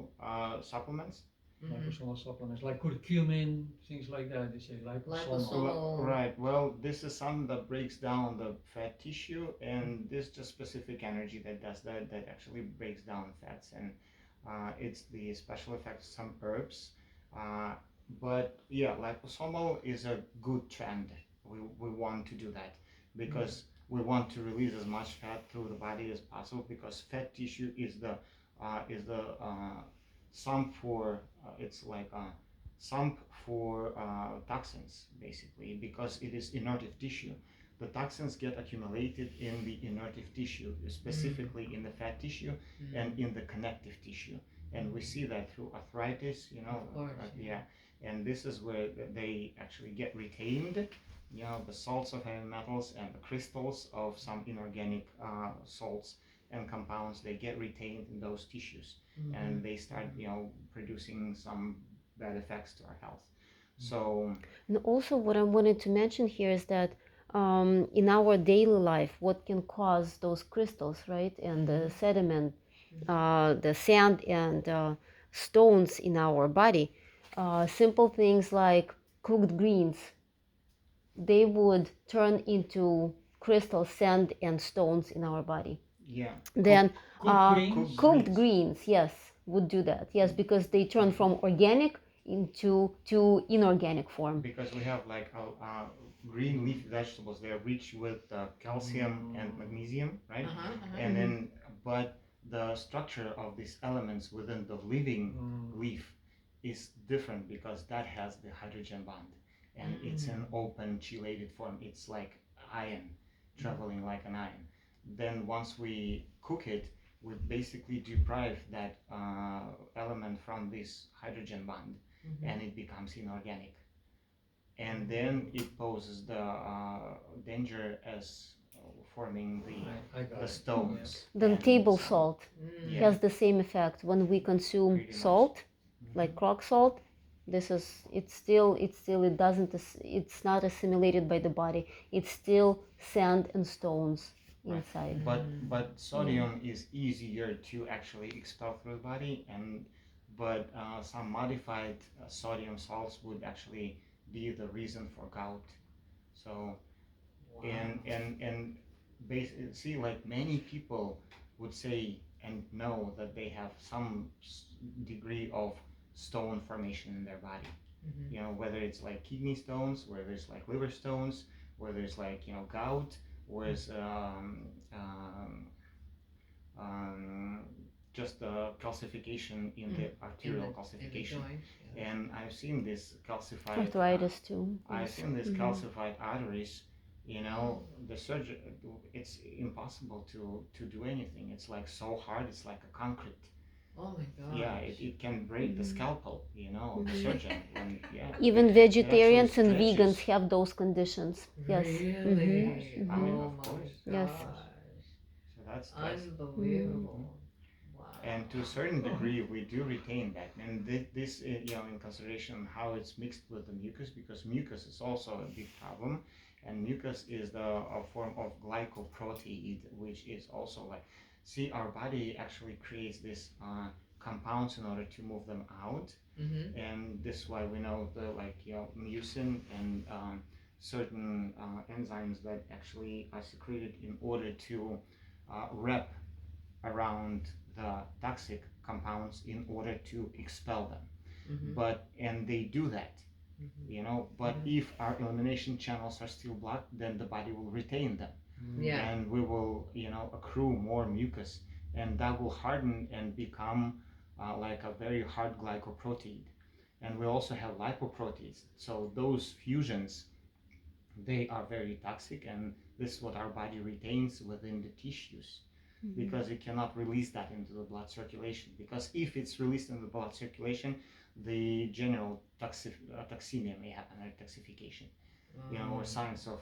supplements. Mhm. Liposomal supplements, like curcumin, things like that. They say liposomal. Liposomal. Right. Well, this is something that breaks down the fat tissue, and this just specific energy that does that. That actually breaks down fats, and it's the special effects of some herbs. But yeah, liposomal is a good trend. We want to do that because we want to release as much fat through the body as possible, because fat tissue is the sump for it's like a sump for toxins, basically, because it is inertive tissue. The toxins get accumulated in the inertive tissue, specifically in the fat tissue and in the connective tissue, and we see that through arthritis, Of course, yeah. And this is where they actually get retained the salts of heavy metals and the crystals of some inorganic salts and compounds, they get retained in those tissues, and they start producing some bad effects to our health. So, and also what I wanted to mention here is that in our daily life, what can cause those crystals, right, and the sediment, the sand and stones in our body, simple things like cooked greens, they would turn into crystal sand and stones in our body. yeah. Then Greens. cooked greens, yes, would do that. Yes, because they turn from organic into inorganic form. Because we have like green leafy vegetables, they are rich with calcium and magnesium, right? And then, but the structure of these elements within the living leaf is different because that has the hydrogen bond, and it's an open chelated form. It's like iron, traveling like an iron. Then once we cook it, we basically deprive that element from this hydrogen bond, and it becomes inorganic. And then it poses the danger as forming I got the it. stones. Then and table so- salt Yeah. has the same effect. When we consume Pretty much. salt, like rock salt, it doesn't, it's not assimilated by the body. It's still sand and stones inside. But sodium is easier to actually expel through the body, but some modified sodium salts would actually be the reason for gout. So and see, like many people would say and know that they have some degree of stone formation in their body. Whether it's like kidney stones, whether it's like liver stones, whether it's like gout, or it's just a calcification in the arterial calcification. And I've seen this calcified Arthritis too. I've Yes. seen this calcified arteries. The surgery, it's impossible to do anything. It's like so hard. It's like a concrete. Oh my god. Yeah, it can break the scalpel, of the surgeon. And, yeah, Even vegetarians and stretches. vegans have those conditions. Yes. Really? I mean, Oh of my course. Yes. gosh. So that's Unbelievable. Wow. and to a certain degree we do retain that, and this in consideration how it's mixed with the mucus, because mucus is also a big problem, and mucus is a form of glycoprotein, which is also like, see, our body actually creates these compounds in order to move them out, and this is why we know the mucin and certain enzymes that actually are secreted in order to wrap around the toxic compounds in order to expel them. And they do that, but if our elimination channels are still blocked, then the body will retain them. Yeah. And we will accrue more mucus, and that will harden and become like a very hard glycoprotein. And we also have lipoproteins, so those fusions, they are very toxic, and this is what our body retains within the tissues, because it cannot release that into the blood circulation, because if it's released in the blood circulation, the general toxemia may happen, or toxification, or signs of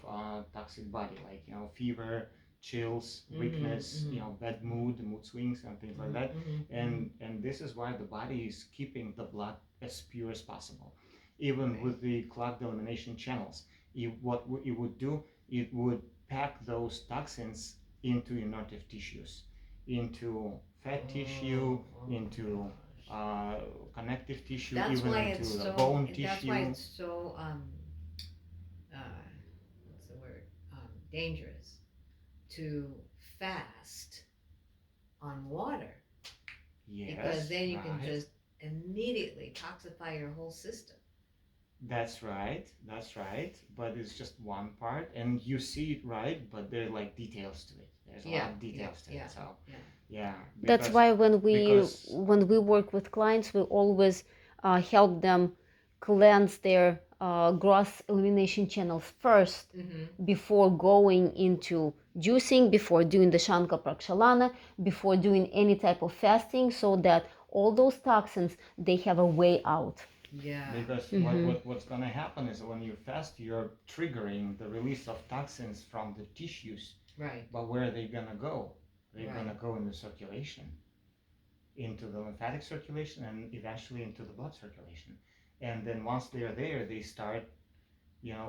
toxic body, like fever, chills, weakness, bad mood swings, and things like that. And this is why the body is keeping the blood as pure as possible, even with the clogged elimination channels. What it would do, it would pack those toxins into innertive tissues, into fat tissue, into connective tissue, That's even why into it's the so. bone That's tissue. why it's so what's the word? Dangerous to fast on water, Yes, because then you can right. just immediately toxify your whole system. That's right, but it's just one part, and you see it right, but there are like details to it. There's a lot of details to it, so yeah. That's why when we work with clients, we always help them cleanse their gross elimination channels first before going into juicing, before doing the Shanka Prakshalana, before doing any type of fasting, so that all those toxins, they have a way out. Yeah. Because Mhm. what's going to happen is when you fast, you're triggering the release of toxins from the tissues. Right. But where are they going to go? They're Right. going to go in the circulation, into the lymphatic circulation, and eventually into the blood circulation. And then once they're there, they start,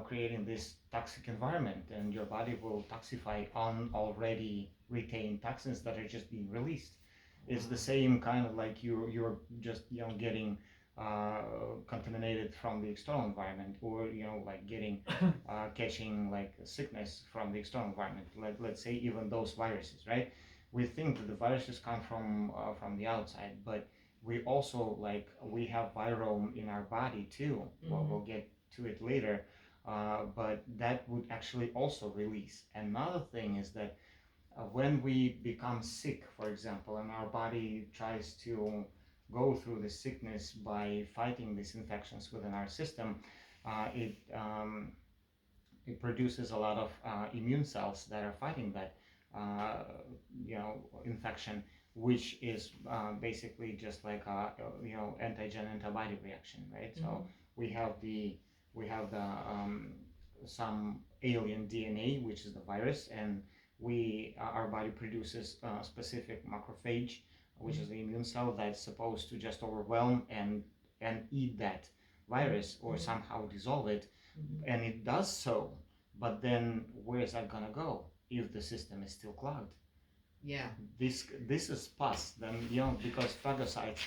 creating this toxic environment, and your body will toxify on already retained toxins that are just being released. It's the same kind of like you're just getting contaminated from the external environment, or like getting catching like sickness from the external environment. Let's say even those viruses, right? We think that the viruses come from the outside, but we also we have virome in our body too. Well, we'll get to it later, but that would actually also release. Another thing is that when we become sick, for example, and our body tries to go through the sickness by fighting these infections within our system, it produces a lot of immune cells that are fighting that infection, which is basically just like a antigen antibody reaction, right? So we have the some alien DNA, which is the virus, and our body produces a specific macrophage, which is the immune cell that's supposed to just overwhelm and eat that virus or somehow dissolve it, and it does so. But then where is that gonna go if the system is still clogged? Yeah. This is pus. Then because phagocytes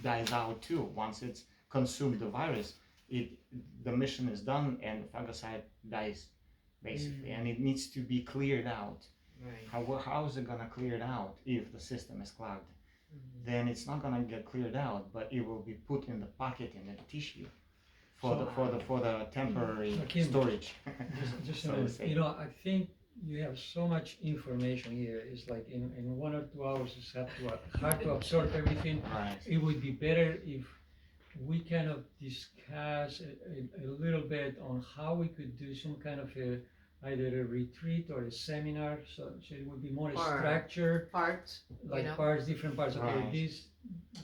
dies out too once it's consumed the virus. The mission is done and the phagocyte dies basically, and it needs to be cleared out. Right. How is it gonna clear it out if the system is clogged? Then it's not gonna get cleared out, but it will be put in the pocket in the tissue for the temporary Kim, storage. Just So a to minute. say. I think you have so much information here. It's like in 1 or 2 hours, it's hard to absorb everything. Right. It would be better if we kind of discuss a little bit on how we could do some kind of either a retreat or a seminar, so it would be more Or structured, Parts. like know? parts, different parts. Okay, Right. this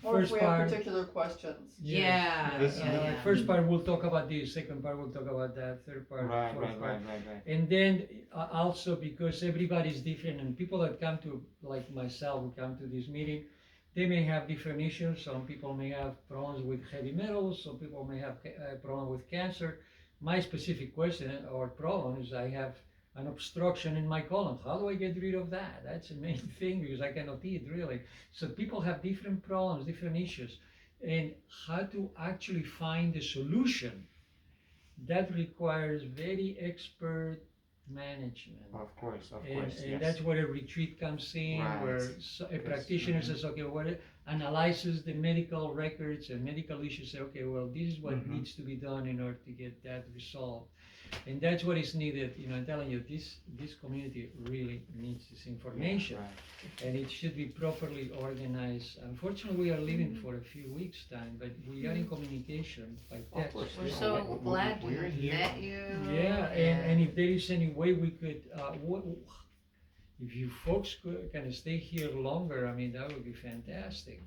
Or if first we have part. particular questions. Yeah. This- Yeah. First part we'll talk about this, second part we'll talk about that, third part, fourth part. Right. And then also because everybody's different and people that come to, like myself, who come to this meeting, they may have different issues. Some people may have problems with heavy metals, some people may have a problem with cancer. My specific question or problem is I have an obstruction in my colon. How do I get rid of that? That's the main thing because I cannot eat really. So people have different problems, different issues. And how to actually find a solution that requires very expert management. Of course, And yes. that's where a retreat comes in, Right. where a practitioner says, okay, what analyzes the medical records and medical issues, say, okay, well, this is what needs to be done in order to get that resolved. And that's what is needed. I'm telling you, this community really needs this information, and it should be properly organized. Unfortunately, we are leaving for a few weeks' time, but we are in communication by text. Of course, We're yeah. so glad we We're here. met you. Yeah, and if there is any way we could, if you folks can stay here longer, I mean, that would be fantastic.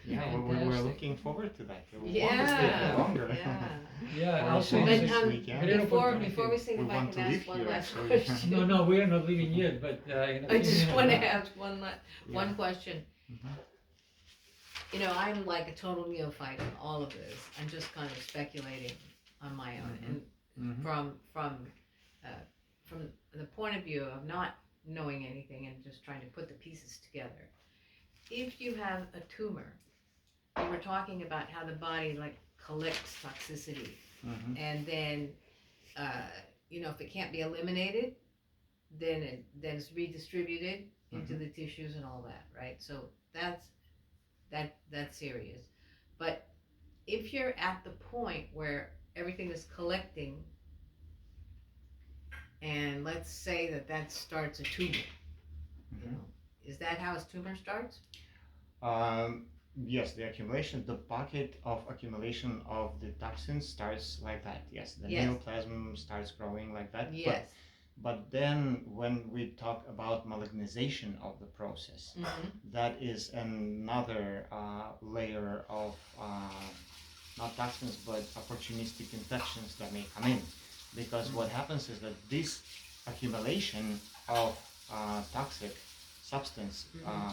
Yeah, we're Fantastic. looking forward to that. We want to stay Yeah. here longer. Yeah. Yeah, Or also, as long But, as um, we can. Great Before opportunity. we sing, We if I want can to live ask one here, last actually. question. no, we are not leaving yet, but in a I few just minutes. want to ask one question. Mhm. I'm like a total neophyte in all of this. I'm just kind of speculating on my own, and Mhm. from the point of view of not knowing anything and just trying to put the pieces together. If you have a tumor, you were talking about how the body collects toxicity, Mhm. and then if it can't be eliminated, then it's redistributed into the tissues and all that, right? So that's serious. But if you're at the point where everything is collecting, and let's say that starts a tumor, is that how a tumor starts? Yes, the accumulation, the pocket of accumulation of the toxins starts like that. Yes, the Yes. neoplasm starts growing like that. Yes. But then when we talk about malignization of the process, that is another layer of not toxins, but opportunistic infections that may come in. Because what happens is that this accumulation of toxic substance,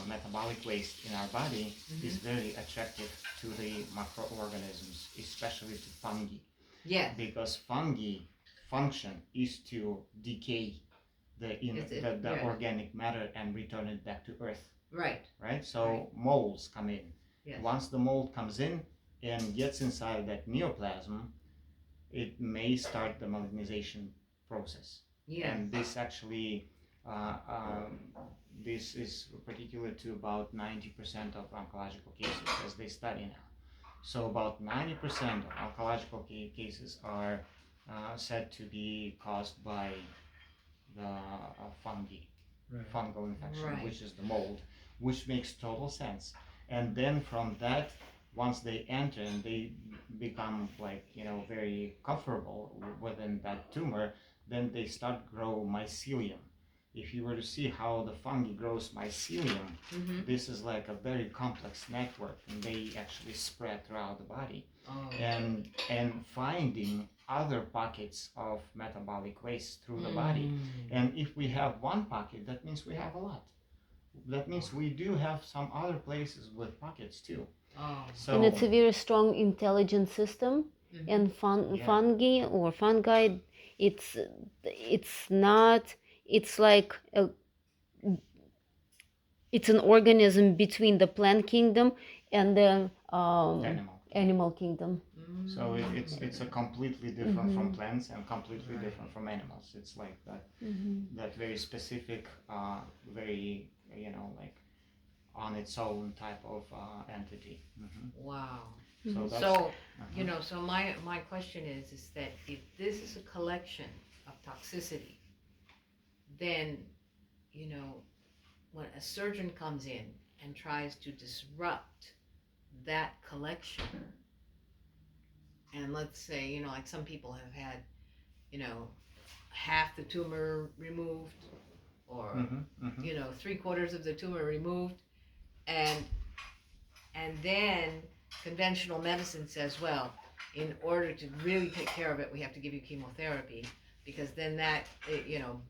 metabolic waste in our body is very attractive to the microorganisms, especially to fungi. Yeah. Because fungi function is to decay the Right. organic matter and return it back to earth. Right. Right? So Right. molds come in. Yes. Once the mold comes in and gets inside that neoplasm, it may start the malignization process. Yeah. And this actually, this is particular to about 90% of oncological cases as they study now. So about 90% of oncological cases are said to be caused by the fungi, fungal infection, Right. which is the mold, which makes total sense. And then from that, once they enter and they become like, very comfortable within that tumor, then they start grow mycelium. If you were to see how the fungi grows mycelium, this is like a very complex network, and they actually spread throughout the body. Oh. And finding other pockets of metabolic waste through the body. And if we have one pocket, that means we have a lot. That means we do have some other places with pockets too. Oh. So, And it's a very strong intelligent system. And fungi or fungi, it's not, it's like it's an organism between the plant kingdom and the animal kingdom. So it's a completely different from plants and completely different from animals. It's like that that very specific, very like on its own type of entity. Wow. So that's, So my question is that if this is a collection of toxicity, then when a surgeon comes in and tries to disrupt that collection, and let's say, like some people have had, half the tumor removed, or 3/4 of the tumor removed, and then conventional medicine says, well, in order to really take care of it, we have to give you chemotherapy, because then that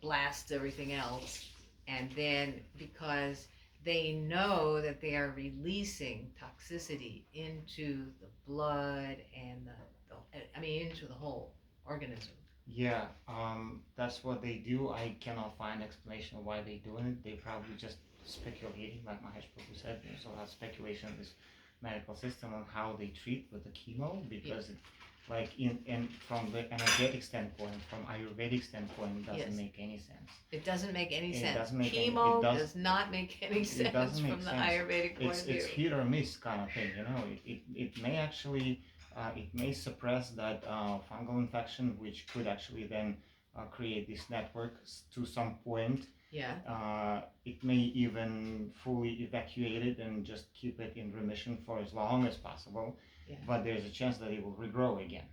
blasts everything else. And then because they know that they are releasing toxicity into the blood and into the whole organism. Yeah, that's what they do. I cannot find explanation of why they do it. They probably just speculating, like Mahesh Prabhu said. There's a lot of speculation in this medical system on how they treat with the chemo, because like from the energetic standpoint, from Ayurvedic standpoint, it doesn't make any sense. It doesn't make any It sense. doesn't make Chemo any, does not make any sense from the Ayurvedic point of view. It's hit or miss kind of thing, It may actually, it may suppress that fungal infection, which could actually then create this network to some point. Yeah. It may even fully evacuate it and just keep it in remission for as long as possible. Yeah. But there's a chance that it will regrow again.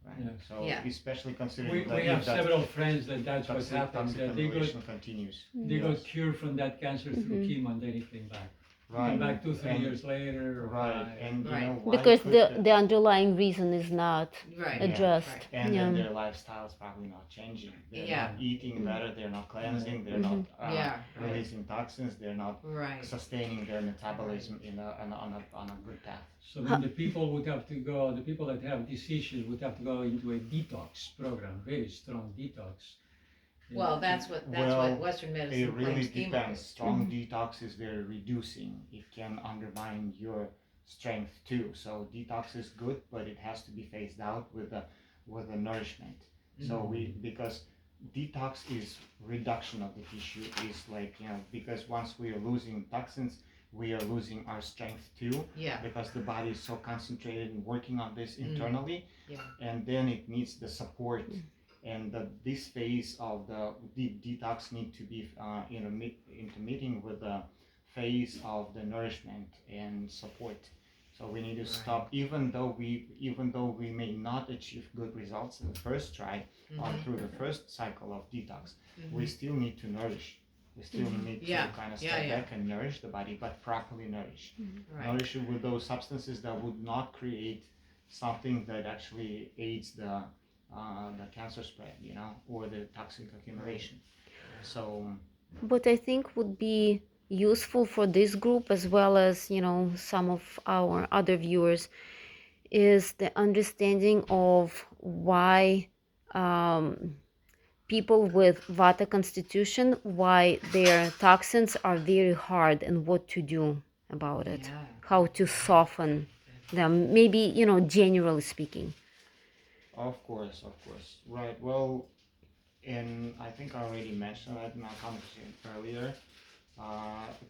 Right? Yes. So especially considering we have several friends that's what happens. Toxic They accumulation continues. got cured from that cancer through chemo, and then it came back. Right. Came back 2-3 years later. Right. And why because could the underlying reason is not addressed. Right. And then their lifestyle is probably not changing. They're not eating better. They're not cleansing. They're not releasing toxins. They're not sustaining their metabolism on a good path. So then the people would have to go. The people that have these issues would have to go into a detox program, very strong detox. Well, that's what Western medicine It really claims chemo depends. is. Strong detox is very reducing. It can undermine your strength too. So detox is good, but it has to be phased out with the nourishment. So because detox is reduction of the tissue, is like, because once we are losing toxins, we are losing our strength too. Yeah. Because the body is so concentrated in working on this internally, Yeah. and then it needs the support. And this phase of the deep detox need to be intermittent with the phase of the nourishment and support. So we need to stop, even though we may not achieve good results in the first try or through the first cycle of detox, we still need to nourish. We still need to kind of step back and nourish the body, but properly nourish. Right. Nourish it with those substances that would not create something that actually aids the cancer spread, or the toxic accumulation. So What I think would be useful for this group as well as, some of our other viewers is the understanding of why people with Vata constitution, why their toxins are very hard and what to do about it, Yeah. how to soften them, maybe, generally speaking. of course, right. Well, and I think I already mentioned that in our conversation earlier,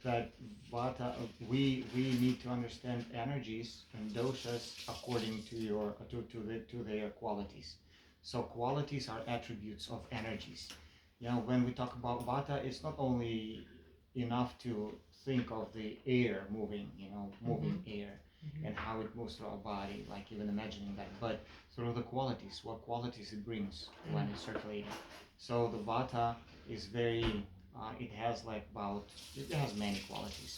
that Vata, we need to understand energies and doshas according to to their qualities. So qualities are attributes of energies. When we talk about Vata, it's not only enough to think of the air moving, moving air and how it moves through our body, like even imagining that, but through the qualities, what qualities it brings when it's circulating. So the Vata is very it has it has many qualities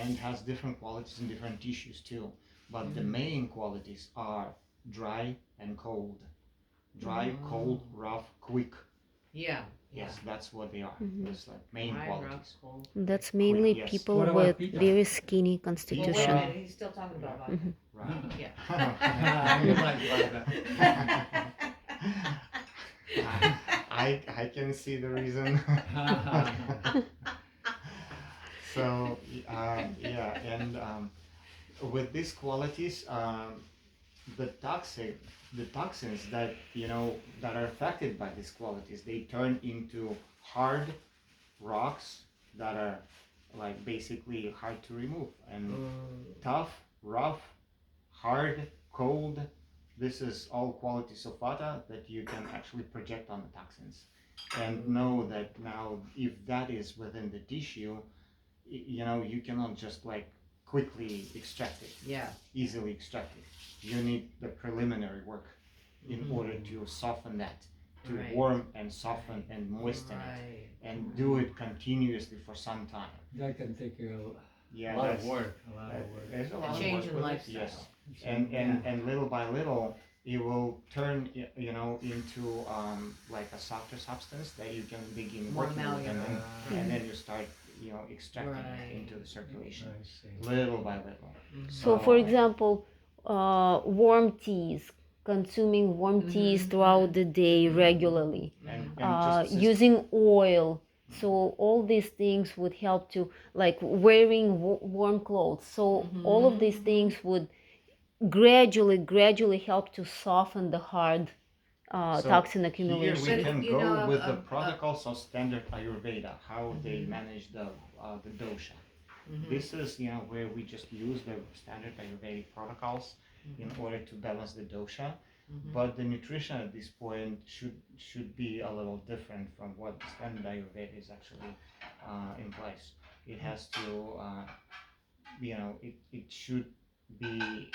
and has different qualities in different tissues too. But the main qualities are dry and cold. Dry, cold, rough, quick. Yeah. Yes, that's what they are. It's like main Dry, qualities. rough, cold. That's mainly Yes. people What about with Peter? very skinny Well, wait a constitution. minute, he's still talking about Vata. Right. Ah, you like Vata. I can see the reason. So yeah, and with these qualities, the toxins that that are affected by these qualities, they turn into hard rocks that are like basically hard to remove, and tough, rough, hard, cold. This is all qualities of Vata that you can actually project on the toxins, and know that now if that is within the tissue, you cannot just like quickly extract it, Yeah. easily extract it. You need the preliminary work in order to soften that, to Right. warm and soften and moisten it, Right. and do it continuously for some time. That can take Yeah, a lot of that's- work. A lot of work. There's a lot of change work in with it, lifestyle. yes. And little by little, it will turn into like a softer substance that you can begin More working with, and then, malleable. and then you start extracting Right. it into the circulation, I see. little by little. So, for example, warm teas, consuming warm teas throughout the day regularly, and just using oil. So all these things would help to, like wearing warm clothes. So all of these things would gradually help to soften the hard So toxin here accumulation. we But, can you go know, with the protocols of standard Ayurveda, how they manage the dosha. This is where we just use the standard Ayurvedic protocols in order to balance the dosha. But the nutrition at this point should be a little different from what the standard Ayurveda is actually in place. It has to it should be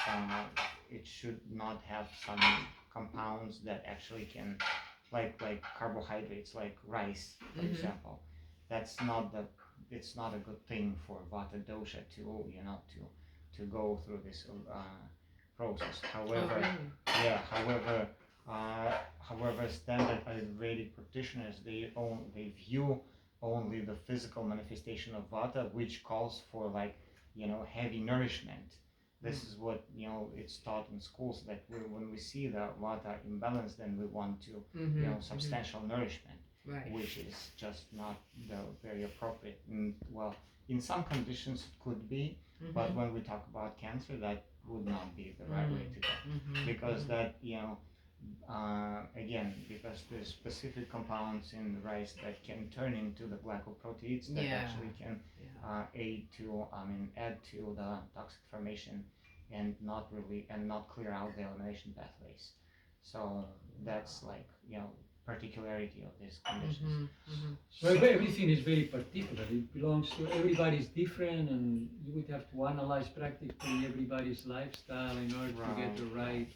it should not have some compounds that actually can like carbohydrates, like rice for example. That's not it's not a good thing for Vata dosha to go through this process. However, however, standard Ayurvedic practitioners, they view only the physical manifestation of Vata, which calls for like heavy nourishment. This is what it's taught in schools, that when we see the Vata imbalance, then we want to substantial nourishment, Right. which is just not very appropriate. And well, in some conditions it could be, but when we talk about cancer, that would not be the right way to go, because that again, because there's specific compounds in the rice that can turn into the glycoproteins that actually can add to the toxic formation and not clear out the elimination pathways. So that's like particularity of these conditions. So everything is very particular. It belongs to everybody's different, and you would have to analyze practically everybody's lifestyle in order to get the right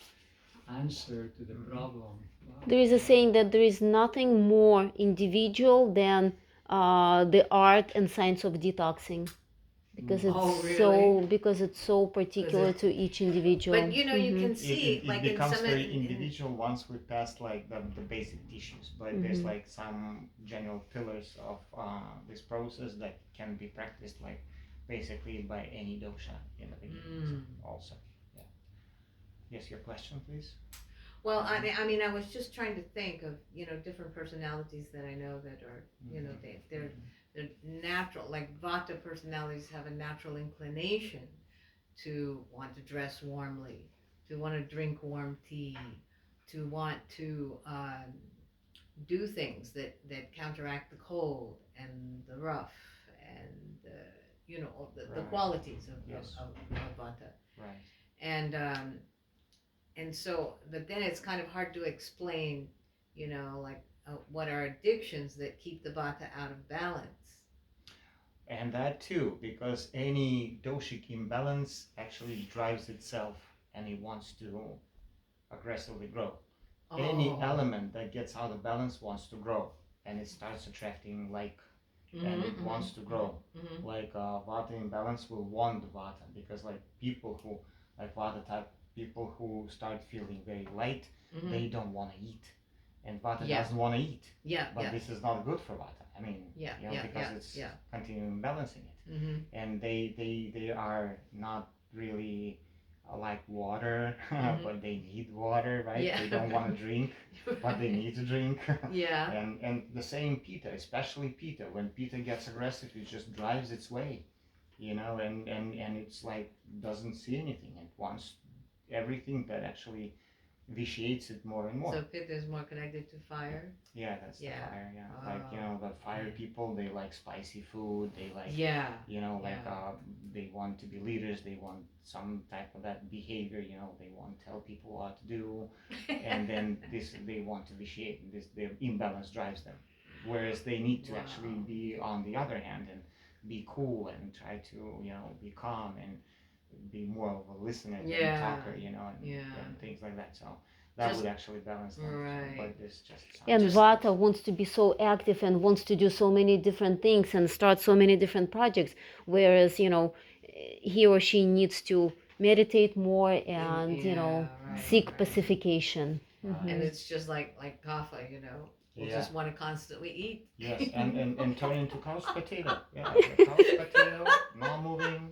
answer to the problem. Wow. There is a saying that there is nothing more individual than the art and science of detoxing. because Oh, it's really? because it's so particular it- to each individual. But you know, you can It, see, it like in becomes some, very individual once we pass like the basic tissues, but there's like some general pillars of this process that can be practiced like basically by any dosha in the beginning also. Yeah. Yes, your question, please. well, I mean, I was just trying to think of, you know, different personalities that I know that are, you know, they're natural, like Vata personalities have a natural inclination to want to dress warmly, to want to drink warm tea, to want to do things that counteract the cold and the rough and you know the Right. qualities of, Yes. of Vata. Right. And so, but then it's kind of hard to explain, you know, like what are addictions that keep the Vata out of balance. And that too, because any doshic imbalance actually drives itself and it wants to aggressively grow. Any element that gets out of balance wants to grow and it starts attracting like and it wants to grow. Like Vata imbalance will want the Vata because like people who like Vata type people who start feeling very light, they don't want to eat, and Vata doesn't want to eat. But this is not good for Vata. I mean, because it's continuing balancing it, and they are not really like water, but they need water, right? They don't want to drink, but they need to drink. And the same Pitta, especially Pitta, when Pitta gets aggressive, it just drives its way, you know, and it's like doesn't see anything. It wants everything that actually vitiates it more and more. So Pitta is more connected to fire. Yeah, that's the fire. Yeah, like you know, the fire people, they like spicy food. They like you know, like they want to be leaders. They want some type of that behavior. You know, they want to tell people what to do, and then they want to vitiate. The imbalance drives them, whereas they need to actually be on the other hand and be cool and try to be calm and be more of a listener than a talker, you know, and things like that. So that would actually balance them. Right. But this just and Vata wants to be so active and wants to do so many different things and start so many different projects, whereas he or she needs to meditate more and seek pacification. And it's just like kapha, you know. We'll just want to constantly eat. Yes, and turn into couch potato. Yeah, the couch potato, not moving,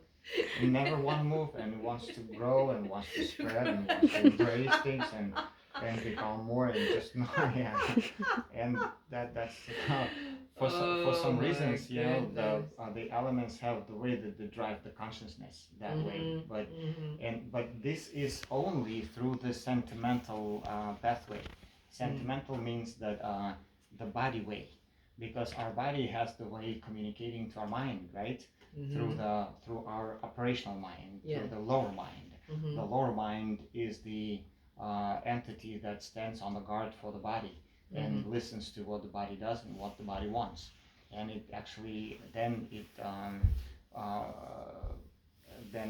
never want to move, and wants to grow and wants to spread and wants to embrace things and become more and just and that's for some reasons the elements have the way that they drive the consciousness that way, but this is only through the sentimental pathway. Sentimental means that the body way, because our body has the way communicating to our mind, right? Through our operational mind, through the lower mind. The lower mind is the entity that stands on the guard for the body and listens to what the body does and what the body wants, and it actually then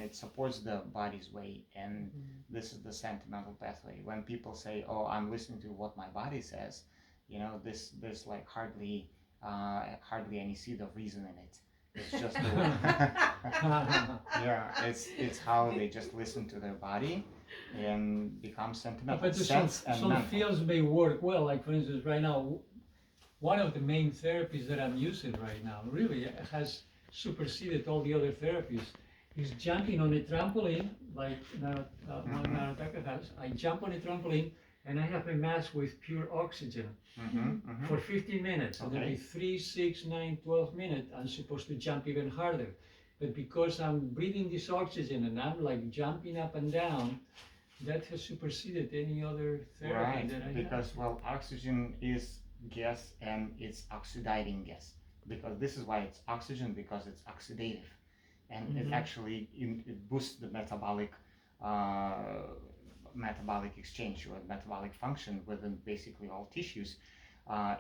it supports the body's way, and this is the sentimental pathway. When people say, "Oh, I'm listening to what my body says," there's like hardly any seed of reason in it. It's just it's how they just listen to their body and become sentimental. But some fields may work well. Like for instance, right now, one of the main therapies that I'm using right now really has superseded all the other therapies. Is jumping on a trampoline, like Narataka has. I jump on a trampoline and I have a mask with pure oxygen for 15 minutes. And every 3, 6, 9, 12 minutes, I'm supposed to jump even harder. But because I'm breathing this oxygen and I'm like jumping up and down, that has superseded any other therapy that I have. Because oxygen is gas and it's oxidating gas. Because this is why it's oxygen, because it's oxidative. And it actually it boosts the metabolic exchange or metabolic function within basically all tissues,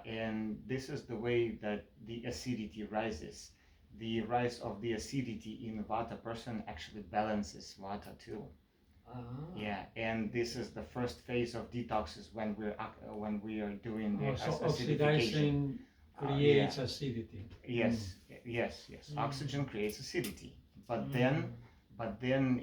and this is the way that the acidity rises. The rise of the acidity in a Vata person actually balances Vata too. And this is the first phase of detoxes when we are doing the acidification. Oxidizing creates acidity. Yes. Oxygen creates acidity. but then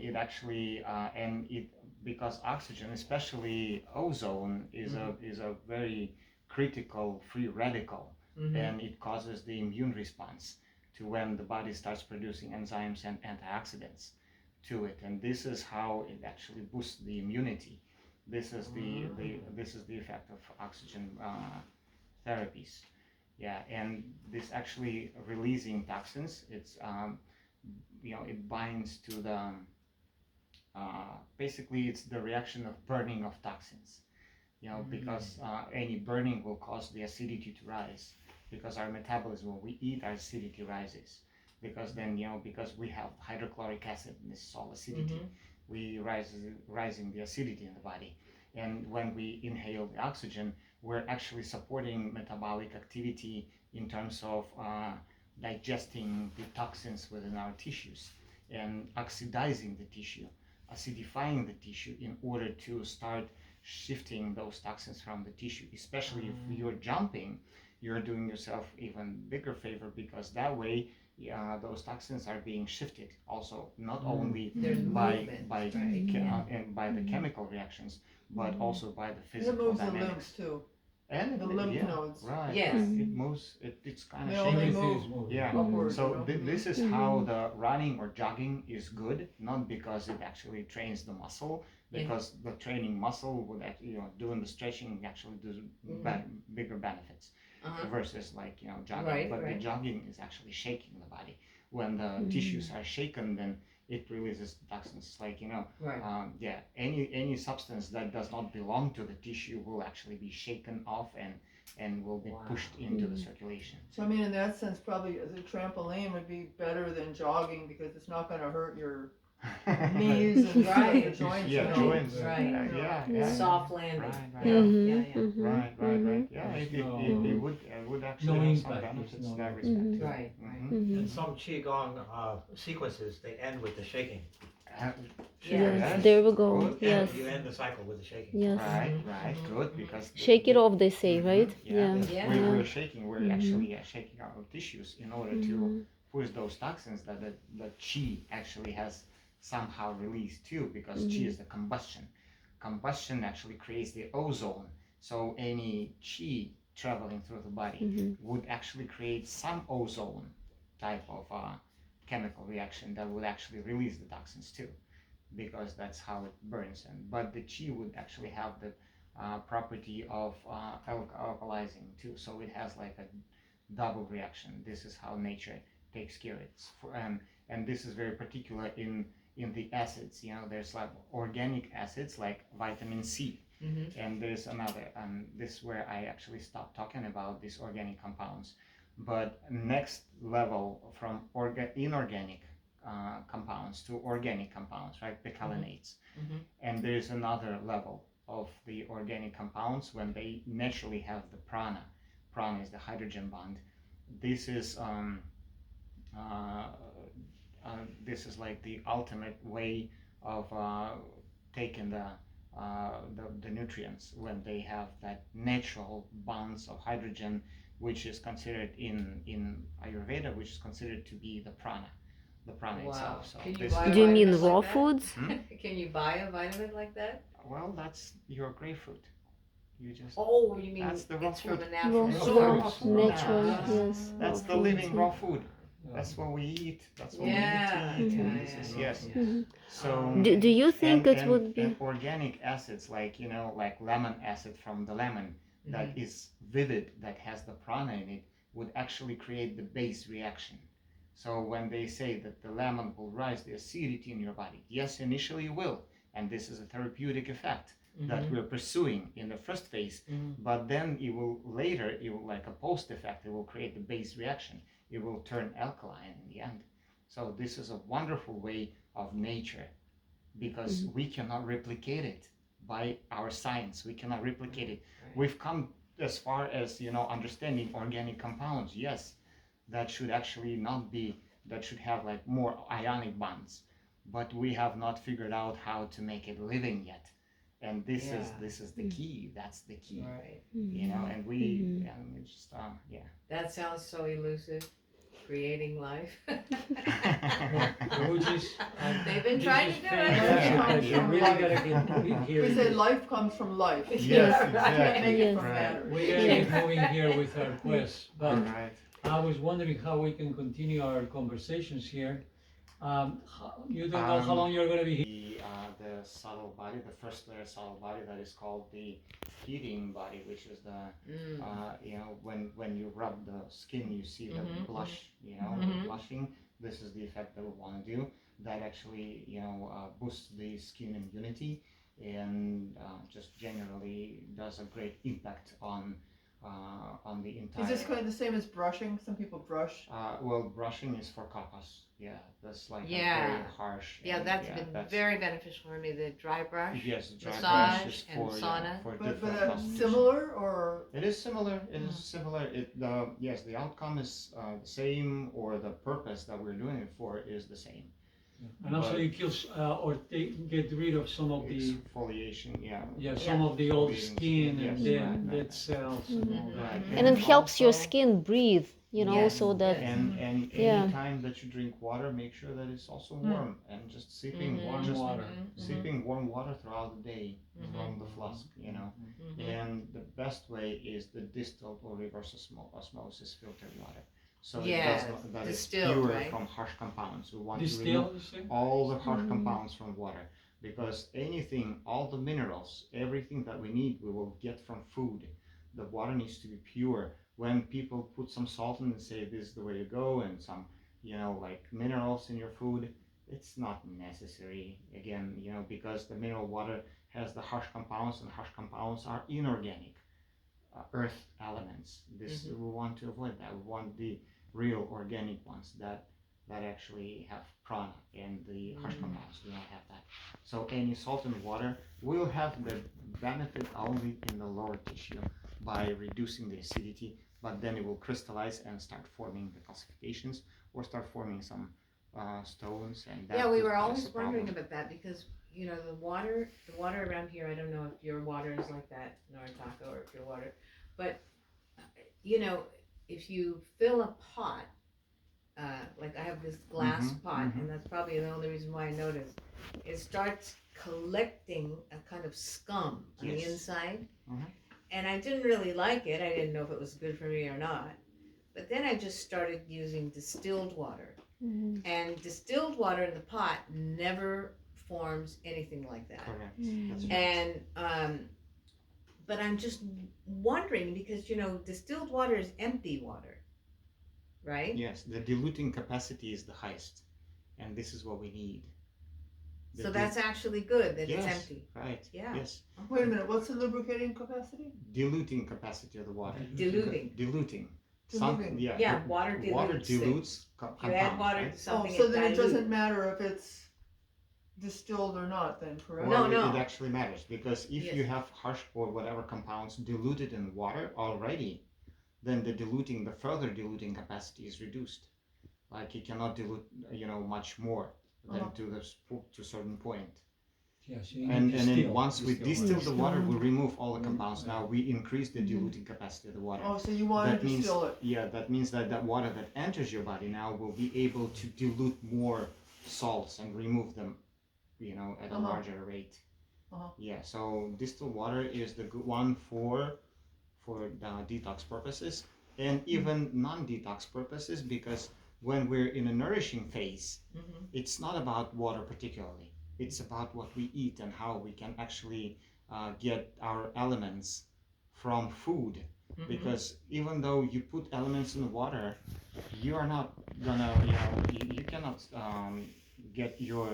it actually and it because oxygen, especially ozone, is a very critical free radical, and it causes the immune response to when the body starts producing enzymes and antioxidants to it, and this is how it actually boosts the immunity. This is the effect of oxygen therapies. Yeah, and this actually releasing toxins. It's it binds to the basically it's the reaction of burning of toxins. Because any burning will cause the acidity to rise. Because our metabolism, when we eat, our acidity rises. Because then because we have hydrochloric acid, and this is all acidity, we rising the acidity in the body. And when we inhale the oxygen, we're actually supporting metabolic activity in terms of digesting the toxins within our tissues and oxidizing the tissue, acidifying the tissue in order to start shifting those toxins from the tissue. Especially if you're jumping, you're doing yourself even bigger favor, because that way those toxins are being shifted also, not only by the chemical reactions, but also by the It physical moves the dynamics. lymph too. And The lymph nodes. right. Yes. It moves. It's kind They of only shaky. move Yeah. upward. So this is how the running or jogging is good, not because it actually trains the muscle, because the training muscle would doing the stretching actually does bigger benefits versus jogging. Right, but right. the jogging is actually shaking the body. When the tissues are shaken, then it releases toxins. Any substance that does not belong to the tissue will actually be shaken off and will be pushed into the circulation. So I mean, in that sense, probably as a trampoline would be better than jogging, because it's not going to hurt your knees and Right. joints. Yeah, joints. Right. Yeah. Soft landing. Right. Yeah. Yeah, it would actually No have some impact, benefits it's in no- that respect. Right. And some Qigong sequences, they end with the shaking. Yes, there we go. You Yes. you end the cycle with the shaking. Yes. Right, good, because Shake it off, they say, right? Yeah, Yeah. we're shaking. We're actually shaking our tissues in order to push those toxins that the qi actually has somehow released too, because qi is the combustion. Combustion actually creates the ozone. So any qi traveling through the body would actually create some ozone type of chemical reaction that would actually release the toxins too, because that's how it burns. But the qi would actually have the property of alkalizing too, so it has like a double reaction. This is how nature takes care of it. And this is very particular in the acids. There's like organic acids like vitamin C, and there's another. This is where I actually stopped talking about these organic compounds. But next level from inorganic compounds to organic compounds, right? Picolinates. And there's another level of the organic compounds when they naturally have the prana. Prana is the hydrogen bond. This is like the ultimate way of taking the nutrients when they have that natural bonds of hydrogen, which is considered in Ayurveda, which is considered to be the prana itself. So Can you this buy is Do you mean vitamins like raw that? foods? Can you buy a vitamin like that? well, that's your grapefruit. You just Oh, you mean That's the raw it's from food. a natural Raw source? foods, natural, Ah. yes. that's raw the foods, living yeah. raw food. That's what we eat. That's what Yeah, we need to eat. yeah, And this is yes. So Do you think it and would be? organic acids like like lemon acid from the lemon that is vivid, that has the prana in it, would actually create the base reaction. So when they say that the lemon will rise the acidity in your body, yes, initially it will, and this is a therapeutic effect that we're pursuing in the first phase. But then it will like a post effect, it will create the base reaction. It will turn alkaline in the end. So this is a wonderful way of nature, because we cannot replicate it by our science. We cannot replicate it. We've come as far as understanding organic compounds. Yes, that should actually not be, that should have like more ionic bonds, but we have not figured out how to make it living yet. And this is the key. That's the key. Right. And we just That sounds so elusive. creating life. Which is, They've been trying to do it. fantastic. You really gotta get here. We say life comes from life. Yes, You can't exactly. make it Yes. from Right. matter. We gotta get moving here with our quest. All But right. I was wondering how we can continue our conversations here. You don't know how long you're gonna be here? The subtle body, the first layer subtle body that is called the heating body, which is the when you rub the skin, you see the blush, the blushing. This is the effect that we want to do. That actually boosts the skin immunity and just generally does a great impact on the entire. Is this kind of the same as brushing? Some people brush. Well, brushing is for kapas. Yeah, that's like Yeah. a very harsh. Yeah, and, that's been very beneficial for me. The dry brush. Yes, dry massage brush is and for sauna. for But different constitutions. similar or It is similar. It is similar. Yes, the outcome is the same, or the purpose that we're doing it for is the same. And also it kills or get rid of some of the Exfoliation, some of the old Exfoliating skin and yes, dead, right. dead cells and all that. Right. And it helps your also- skin breathe, Yes. so that And Yeah. any time that you drink water, make sure that it's also warm and just sipping Warm just water. sipping warm water throughout the day from the flask, Mm-hmm. And the best way is the distilled or reverse osmosis filtered water. So Yeah, it does not, that is distilled, pure right? from harsh compounds. We want to Distill, remove you say? all the harsh compounds from water, because anything, all the minerals, everything that we need, we will get from food. The water needs to be pure. When people put some salt in and say this is the way to go, and some like minerals in your food, it's not necessary. Again, because the mineral water has the harsh compounds, and harsh compounds are inorganic earth elements. We want to avoid that. We want the real organic ones that actually have prana, and the harsh compounds do not have that. So any salt in water will have the benefit only in the lower tissue by reducing the acidity, but then it will crystallize and start forming the calcifications or start forming some stones, and that Yeah, we could were cause always a problem. wondering about that because the water around here. I don't know if your water is like that, Noritaka, or if your water, but if you fill a pot, like I have this glass pot, and that's probably the only reason why I noticed, it starts collecting a kind of scum on the Yes. inside, Mhm. and I didn't really like it. I didn't know if it was good for me or not. But then I just started using distilled water. And distilled water in the pot never forms anything like that. Correct. That's right. And but I'm just wondering because distilled water is empty water, right? Yes, the diluting capacity is the highest, and this is what we need. So that's actually good that yes, it's empty. right. Yeah. Yes, wait a minute, what's the lubricating capacity? diluting capacity of the water. Diluting. Diluting. Diluting. Yeah, water Water dilutes dilutes If compounds. you add water right? to something, so then it dilutes. doesn't matter if it's distilled or not then, correct? No, Well, no. it actually matters, because if Yes. you have harsh or whatever compounds diluted in water already, then the further diluting capacity is reduced. Like you cannot dilute, much more than to a certain point. Yes, you need And to then distill. once we distill the water, we remove all the compounds. Right. Now we increase the diluting capacity of the water. Oh, so you want to That means, distill it. yeah, that means that water that enters your body now will be able to dilute more salts and remove them, at a larger rate. Yeah, so distilled water is the good one for detox purposes, and even non-detox purposes, because when we're in a nourishing phase, it's not about water particularly. It's about what we eat and how we can actually get our elements from food. Because even though you put elements in the water, you are not gonna, you cannot get your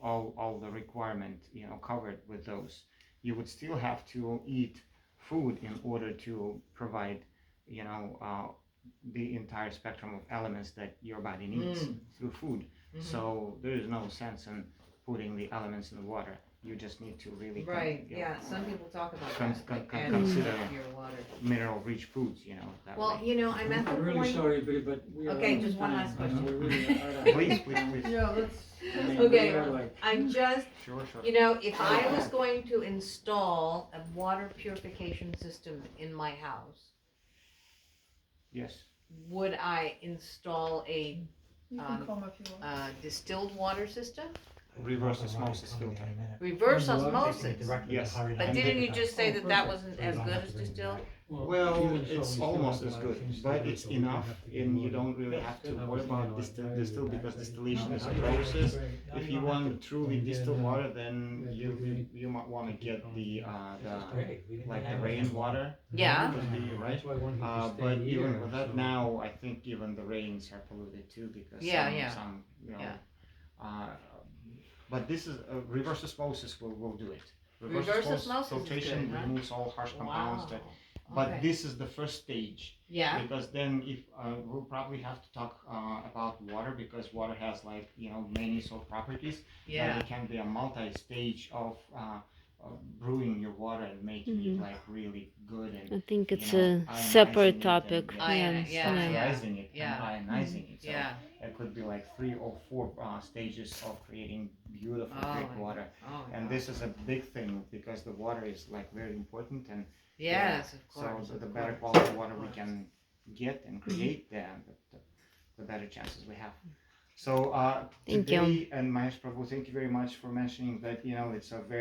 all the requirement, covered with those. You would still have to eat food in order to provide, the entire spectrum of elements that your body needs through food. So there is no sense in putting the elements in the water. You just need to really Right, yeah, some people talk about that, like add consider pure water. mineral-rich foods, that Well, way. I'm at the I'm really point. sorry, but we are. Okay, out of just one time. last question. We really are out of Please, time. please. Yeah, let's, I mean, Okay. we are like, I'm just, Sure. if I was going to install a water purification system in my house, Yes. would I install a You can Um, come if you want. distilled water system? Reverse osmosis filter. Reverse And what? osmosis? Yes. But And didn't the- you just say Oh, that that perfect. wasn't as good as distilled? Well, even so, it's we still almost have a as lot of good, things to but do, it's so we enough, have to get and you going. don't really have to I worry was about thinking, distill because distillation is a No, process. great. No, If you you don't have want to. truly And then, distilled water, then that you would be- you might want to get the like the have rainwater, Yeah. could be, right? That's why I wanted to stay But even here, with that so- now, I think even the rains are polluted too because Yeah, some, yeah. some you know, Yeah. uh, but this is reverse osmosis will do it. Reverse osmosis is filtration good, huh? removes all harsh compounds. Wow. But Okay. this is the first stage Yeah, because then if we'll probably have to talk about water because water has like many salt properties. But yeah, it can be a multi-stage of brewing your water and making it like really good and I think it's ionizing a separate it topic. and, Yes, yeah, sterilizing it yeah. and ionizing it. So yeah. it could be like 3 or 4 stages of creating beautiful Oh great my water. Oh, my And God. this is a big thing because the water is like very important and Yes, of course. so of the better course. quality water we can get and create, then the better chances we have. So Thank today, you. and Mahesh Prabhu, thank you very much for mentioning that it's a very